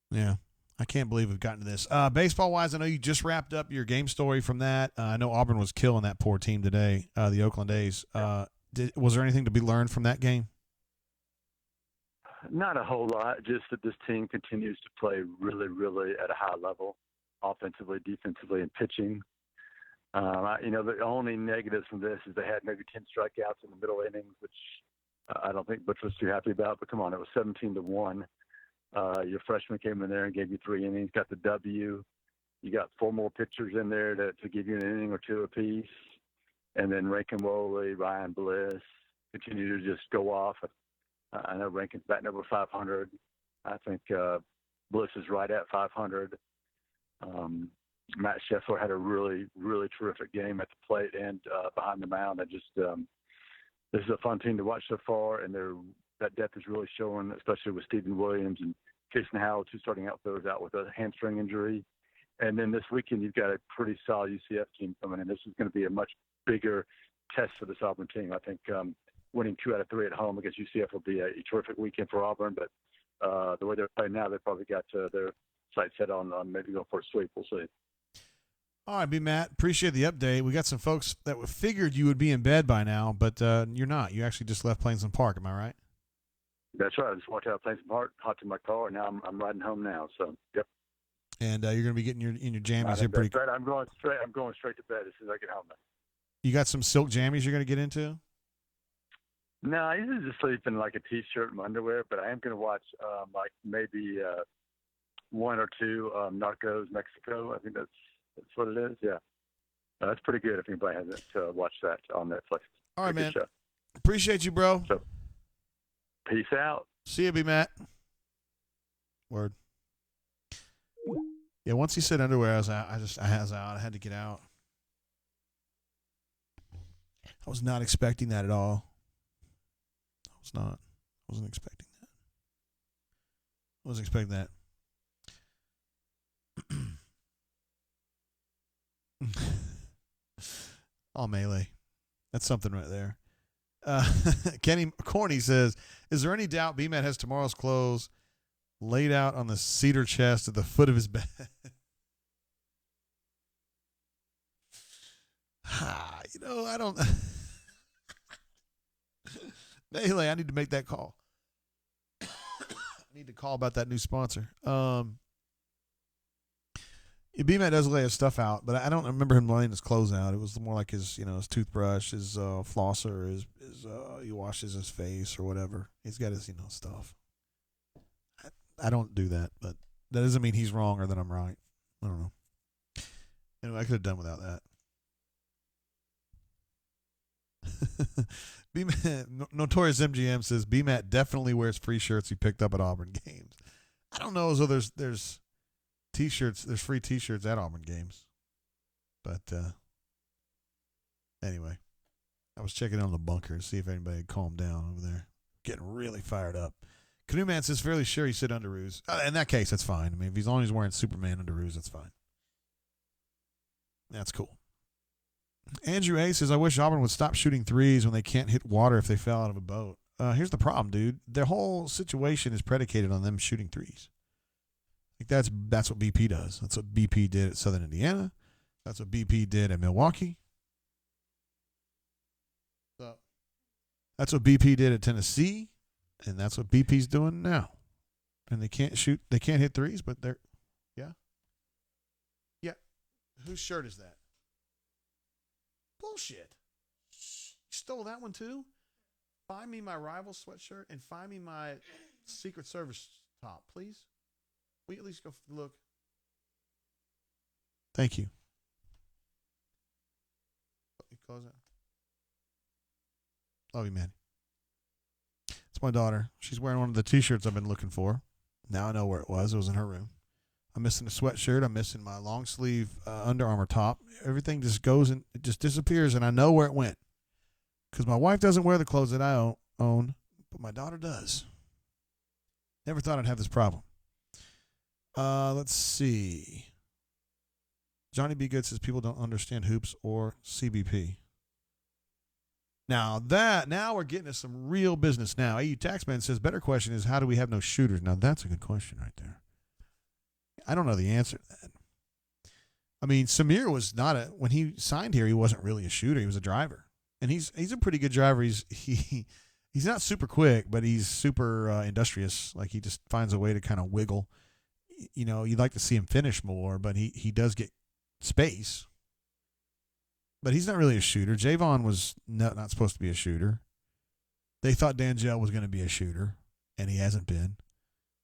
Yeah. I can't believe we've gotten to this. Baseball-wise, I know you just wrapped up your game story from that. I know Auburn was killing that poor team today, the Oakland A's. Was there anything to be learned from that game? Not a whole lot, just that this team continues to play really, really at a high level, offensively, defensively, and pitching. You know, the only negatives from this is they had maybe 10 strikeouts in the middle innings, which I don't think Butch was too happy about. But come on, it was 17-1. Your freshman came in there and gave you 3 innings, got the W. You got 4 more pitchers in there to give you an inning or 2 apiece. And then Rankin Woley, Ryan Bliss continue to just go off. I know Rankin's batting over 500. I think Bliss is right at 500. Matt Scheffler had a really, really terrific game at the plate and behind the mound. This is a fun team to watch so far, and that depth is really showing, especially with Stephen Williams and Jason Howell, 2 starting outfielders out with a hamstring injury. And then this weekend, you've got a pretty solid UCF team coming in. This is going to be a much bigger test for this Auburn team. I think winning 2 out of 3 at home against UCF will be a terrific weekend for Auburn. But the way they're playing now, they've probably got their sights set on maybe going for a sweep. We'll see. All right, B. Matt, appreciate the update. We got some folks that figured you would be in bed by now, but you're not. You actually just left Plainsland Park. Am I right? That's right. I just walked out of Plainsland Park, hopped in my car, and now I'm riding home now. So, yep. And you're going to be getting in your jammies here pretty quick. I'm going straight to bed as soon as I get home. You got some silk jammies you're going to get into? No, I usually just sleep in like a T-shirt and underwear, but I am going to watch like maybe one or two Narcos Mexico. I think that's what it is. Yeah, that's pretty good. If anybody hasn't watched that on Netflix. All right, Pretty man. good show. Appreciate you, bro. So, peace out. See you, B. Matt. Word. Yeah, once he said underwear, I was out. I was out. I had to get out. I was not expecting that at all. I was not. I wasn't expecting that. I wasn't expecting that. Oh, Melee. That's something right there. Kenny Corny says, is there any doubt B-Matt has tomorrow's clothes laid out on the cedar chest at the foot of his bed? I don't. Melee, I need to make that call. I need to call about that new sponsor. B-Matt does lay his stuff out, but I don't remember him laying his clothes out. It was more like his toothbrush, his flosser, his he washes his face or whatever. He's got his stuff. I don't do that, but that doesn't mean he's wrong or that I'm right. I don't know. Anyway, I could have done without that. B-Matt, Notorious MGM says B-Matt definitely wears free shirts he picked up at Auburn games. I don't know as though there's T-shirts. There's free T-shirts at Auburn games, but anyway, I was checking on the bunker to see if anybody had calmed down over there. Getting really fired up. Canoe Man says fairly sure he said underoos. In that case, that's fine. I mean, if he's long as he's wearing Superman underoos, that's fine. That's cool. Andrew A says, I wish Auburn would stop shooting threes when they can't hit water if they fell out of a boat. Here's the problem, dude. Their whole situation is predicated on them shooting threes. Like that's what BP does. That's what BP did at Southern Indiana. That's what BP did at Milwaukee. So that's what BP did at Tennessee, and that's what BP's doing now. And they can't hit threes, but they're yeah. Whose shirt is that? Bullshit. You stole that one too? Find me my rival sweatshirt and find me my Secret Service top, please. Will you at least go look? Thank you. Close that. Love you, man. It's my daughter. She's wearing one of the T-shirts I've been looking for. Now I know where it was. It was in her room. I'm missing a sweatshirt. I'm missing my long sleeve Under Armour top. Everything just goes and it just disappears, and I know where it went. Because my wife doesn't wear the clothes that I own, but my daughter does. Never thought I'd have this problem. Let's see. Johnny B. Good says people don't understand hoops or CBP. Now we're getting to some real business now. AU Taxman says better question is how do we have no shooters? Now that's a good question right there. I don't know the answer to that. I mean, Samir was when he signed here, he wasn't really a shooter. He was a driver. And he's a pretty good driver. He's not super quick, but he's super industrious. Like he just finds a way to kind of wiggle. You'd like to see him finish more, but he does get space. But he's not really a shooter. Javon was not supposed to be a shooter. They thought D'Angelo was going to be a shooter, and he hasn't been.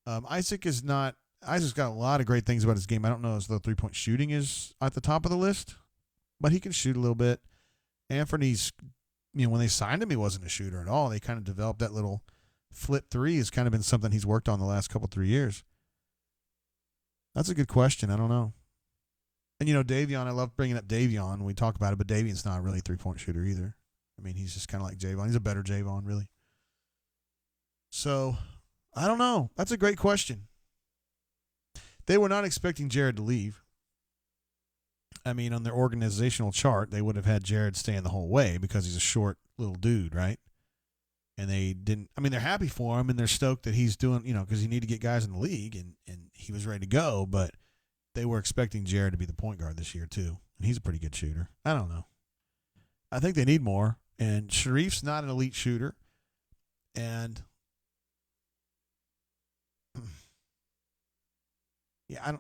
Isaac's got a lot of great things about his game. I don't know as though three-point shooting is at the top of the list, but he can shoot a little bit. Anthony's, when they signed him, he wasn't a shooter at all. They kind of developed that little flip three. Has kind of been something he's worked on the last 3 years. That's a good question. I don't know. And, Davion, I love bringing up Davion when we talk about it, but Davion's not really a three-point shooter either. I mean, he's just kind of like Javon. He's a better Javon, really. So, I don't know. That's a great question. They were not expecting Jared to leave. I mean, on their organizational chart, they would have had Jared staying the whole way because he's a short little dude, right? And they didn't. I mean, they're happy for him and they're stoked that he's doing, because you need to get guys in the league and he was ready to go. But they were expecting Jared to be the point guard this year too, and he's a pretty good shooter. I don't know. I think they need more. And Sharif's not an elite shooter, and yeah.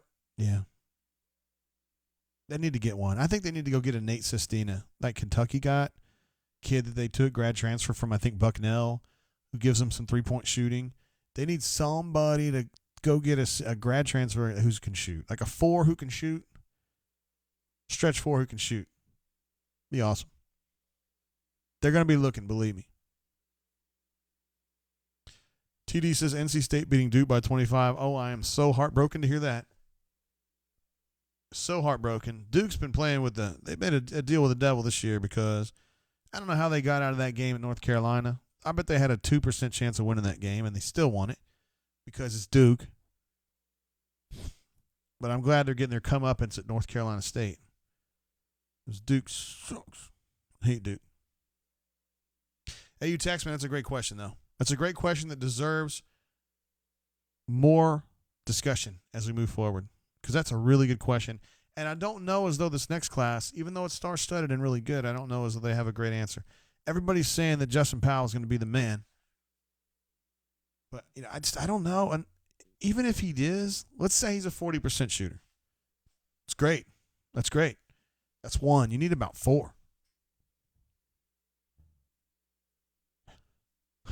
They need to get one. I think they need to go get a Nate Sestina, like Kentucky kid that they took, grad transfer from, I think, Bucknell, who gives them some three-point shooting. They need somebody to go get a grad transfer who can shoot. Like a 4 who can shoot. Stretch 4 who can shoot. Be awesome. They're going to be looking, believe me. TD says NC State beating Duke by 25. Oh, I am so heartbroken to hear that. So heartbroken. Duke's been playing with they made a deal with the devil this year because I don't know how they got out of that game at North Carolina. I bet they had a 2% chance of winning that game, and they still won it because it's Duke. But I'm glad they're getting their comeuppance at North Carolina State. Because Duke sucks. I hate Duke. Hey, you Taxman, that's a great question, though. That's a great question that deserves more discussion as we move forward. Because that's a really good question. And I don't know as though this next class, even though it's star-studded and really good, I don't know as though they have a great answer. Everybody's saying that Justin Powell is going to be the man. But I don't know. And even if he is, let's say he's a 40% shooter. It's great. That's great. That's 1. You need about 4.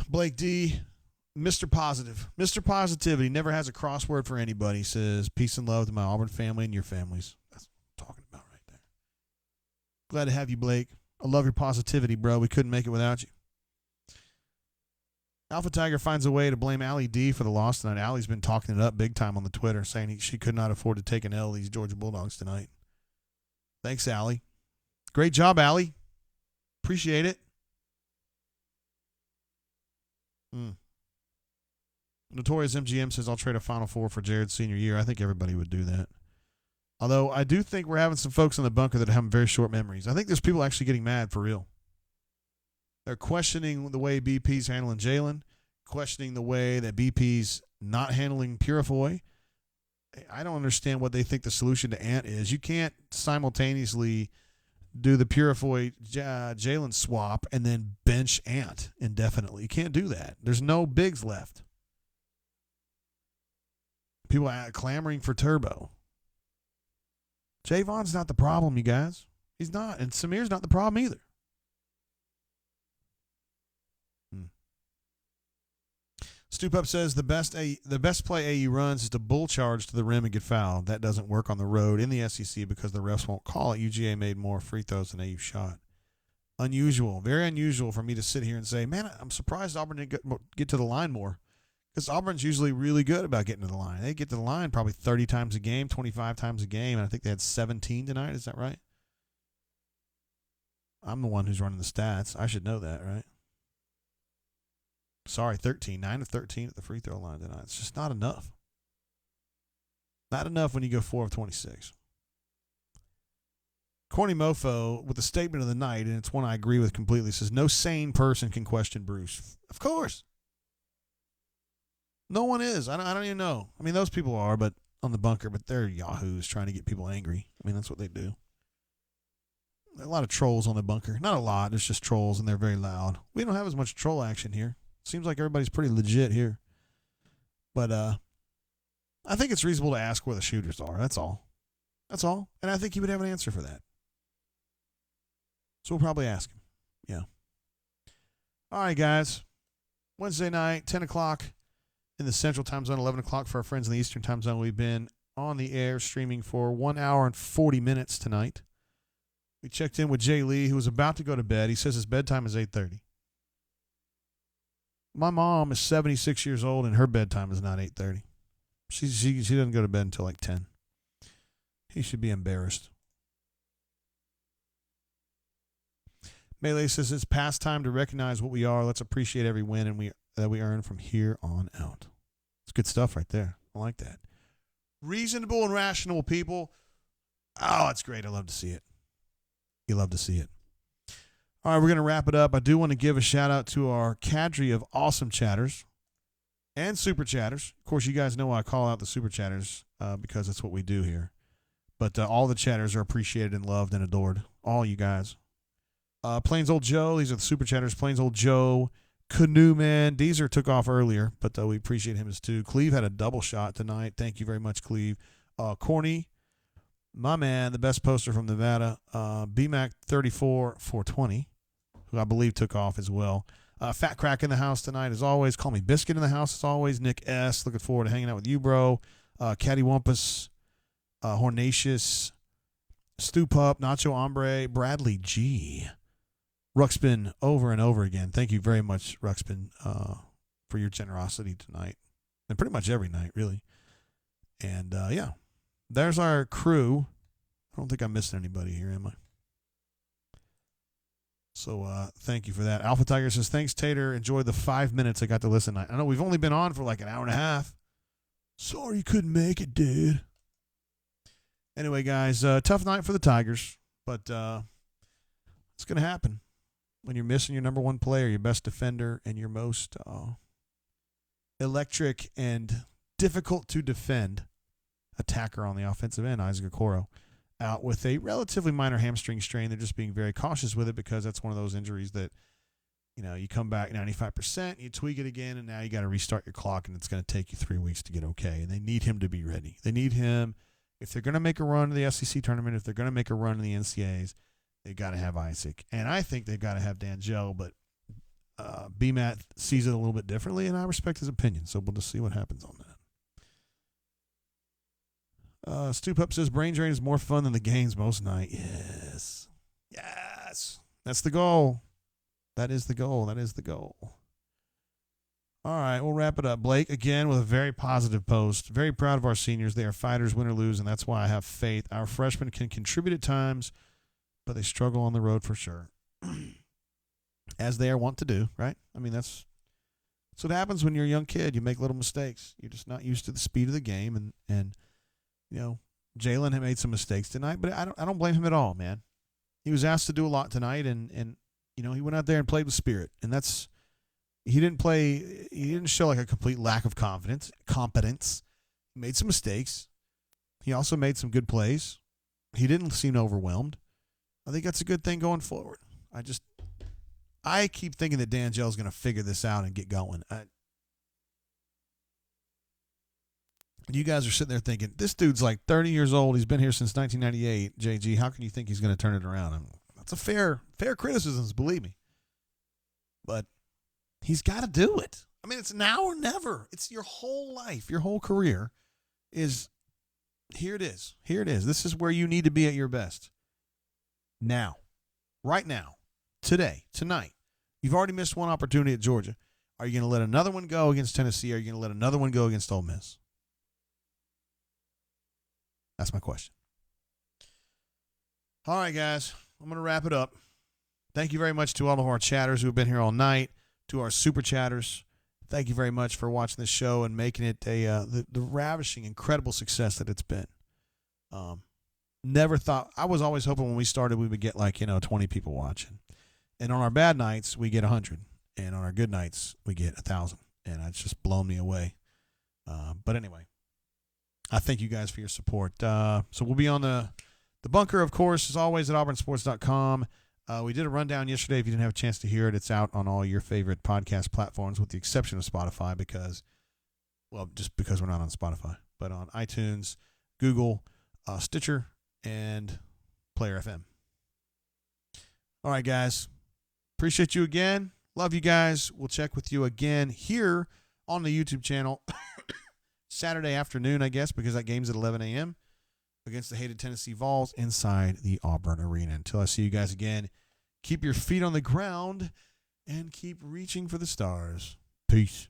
Blake D., Mr. Positive. Mr. Positivity never has a crossword for anybody. He says, peace and love to my Auburn family and your families. That's what I'm talking about right there. Glad to have you, Blake. I love your positivity, bro. We couldn't make it without you. Alpha Tiger finds a way to blame Allie D for the loss tonight. Allie's been talking it up big time on the Twitter, saying she could not afford to take an L these Georgia Bulldogs tonight. Thanks, Allie. Great job, Allie. Appreciate it. Notorious MGM says, I'll trade a Final Four for Jared's senior year. I think everybody would do that. Although I do think we're having some folks in the bunker that have very short memories. I think there's people actually getting mad for real. They're questioning the way BP's handling Jalen, questioning the way that BP's not handling Purifoy. I don't understand what they think the solution to Ant is. You can't simultaneously do the Purifoy Jalen swap and then bench Ant indefinitely. You can't do that. There's no bigs left. People are clamoring for Turbo. Javon's not the problem, you guys. He's not. And Samir's not the problem either. Stoop Up says the best play AU runs is to bull charge to the rim and get fouled. That doesn't work on the road in the SEC because the refs won't call it. UGA made more free throws than AU shot. Unusual. Very unusual for me to sit here and say, man, I'm surprised Auburn didn't get to the line more. Because Auburn's usually really good about getting to the line. They get to the line probably 30 times a game, 25 times a game, and I think they had 17 tonight. Is that right? I'm the one who's running the stats. I should know that, right? Sorry, 13. 9 of 13 at the free throw line tonight. It's just not enough. Not enough when you go 4 of 26. Corny Mofo, with the statement of the night, and it's one I agree with completely, says, no sane person can question Bruce. Of course. No one is. I don't even know. I mean, those people are, but on the bunker, but they're yahoos trying to get people angry. I mean, that's what they do. There are a lot of trolls on the bunker. Not a lot. There's just trolls, and they're very loud. We don't have as much troll action here. Seems like everybody's pretty legit here. But I think it's reasonable to ask where the shooters are. That's all. That's all. And I think he would have an answer for that. So we'll probably ask him. Yeah. All right, guys. Wednesday night, 10 o'clock in the Central Time Zone, 11 o'clock for our friends in the Eastern Time Zone. We've been on the air streaming for 1 hour and 40 minutes tonight. We checked in with Jay Lee, who was about to go to bed. He says his bedtime is 8:30. My mom is 76 years old, and her bedtime is not 8:30. She doesn't go to bed until like 10. He should be embarrassed. Melee says it's past time to recognize what we are. Let's appreciate every win that we earn from here on out. It's good stuff right there. I like that. Reasonable and rational people. Oh, it's great. I love to see it. You love to see it. All right, we're going to wrap it up. I do want to give a shout out to our cadre of awesome chatters and super chatters. Of course, you guys know I call out the super chatters because that's what we do here. But all the chatters are appreciated and loved and adored. All you guys. Plains Old Joe, these are the super chatters. Plains Old Joe, Canoe Man. Deezer took off earlier, but we appreciate him as too. Cleve had a double shot tonight. Thank you very much, Cleve. Corny, my man, the best poster from Nevada. BMAC 34 420, who I believe took off as well. Fat Crack in the house tonight, as always. Call Me Biscuit in the house, as always. Nick S. Looking forward to hanging out with you, bro. Cattywampus, Hornatius, Stu Pup, Nacho Hombre, Bradley G. Ruxpin over and over again. Thank you very much, Ruxpin, for your generosity tonight. And pretty much every night, really. And, yeah, there's our crew. I don't think I'm missing anybody here, am I? So thank you for that. Alpha Tiger says, thanks, Tater. Enjoyed the 5 minutes I got to listen. I know we've only been on for like an hour and a half. Sorry you couldn't make it, dude. Anyway, guys, tough night for the Tigers. But it's going to happen when you're missing your number one player, your best defender, and your most electric and difficult to defend attacker on the offensive end, Isaac Okoro, out with a relatively minor hamstring strain. They're just being very cautious with it because that's one of those injuries that, you know, you come back 95%, you tweak it again, and now you got to restart your clock, and it's going to take you 3 weeks to get okay. And they need him to be ready. They need him. If they're going to make a run to the SEC tournament, if they're going to make a run in the NCAAs, they've got to have Isaac. And I think they've got to have D'Angelo, but BMAT sees it a little bit differently, and I respect his opinion. So we'll just see what happens on that. Stu Pup says, brain drain is more fun than the games most night. Yes. Yes. That's the goal. That is the goal. That is the goal. All right, we'll wrap it up. Blake, again, with a very positive post. Very proud of our seniors. They are fighters, win or lose, and that's why I have faith. Our freshmen can contribute at times, but they struggle on the road for sure. As they are wont to do, right? I mean, that's what happens when you're a young kid. You make little mistakes. You're just not used to the speed of the game, and you know, Jalen had made some mistakes tonight, but I don't blame him at all, man. He was asked to do a lot tonight, and you know, he went out there and played with spirit, and that's he didn't show like a complete lack of competence. He made some mistakes. He also made some good plays. He didn't seem overwhelmed. I think that's a good thing going forward. I keep thinking that D'Angelo's going to figure this out and get going. You guys are sitting there thinking, this dude's like 30 years old. He's been here since 1998. JG, how can you think he's going to turn it around? That's a fair criticism, believe me. But he's got to do it. I mean, it's now or never. It's your whole life, your whole career is, here it is. Here it is. This is where you need to be at your best. Now, right now, today, tonight. You've already missed one opportunity at Georgia. Are you going to let another one go against Tennessee? Or are you going to let another one go against Ole Miss? That's my question. All right, guys. I'm going to wrap it up. Thank you very much to all of our chatters who have been here all night, to our super chatters. Thank you very much for watching this show and making it the ravishing, incredible success that it's been. Never thought, I was always hoping when we started we would get 20 people watching. And on our bad nights, we get 100. And on our good nights, we get 1,000. And it's just blown me away. But anyway, I thank you guys for your support. So we'll be on the bunker, of course, as always, at auburnsports.com. We did a rundown yesterday. If you didn't have a chance to hear it, it's out on all your favorite podcast platforms with the exception of Spotify just because we're not on Spotify. But on iTunes, Google, Stitcher, and Player FM. All right, guys. Appreciate you again. Love you guys. We'll check with you again here on the YouTube channel Saturday afternoon, I guess, because that game's at 11 a.m. against the hated Tennessee Vols inside the Auburn Arena. Until I see you guys again, keep your feet on the ground and keep reaching for the stars. Peace.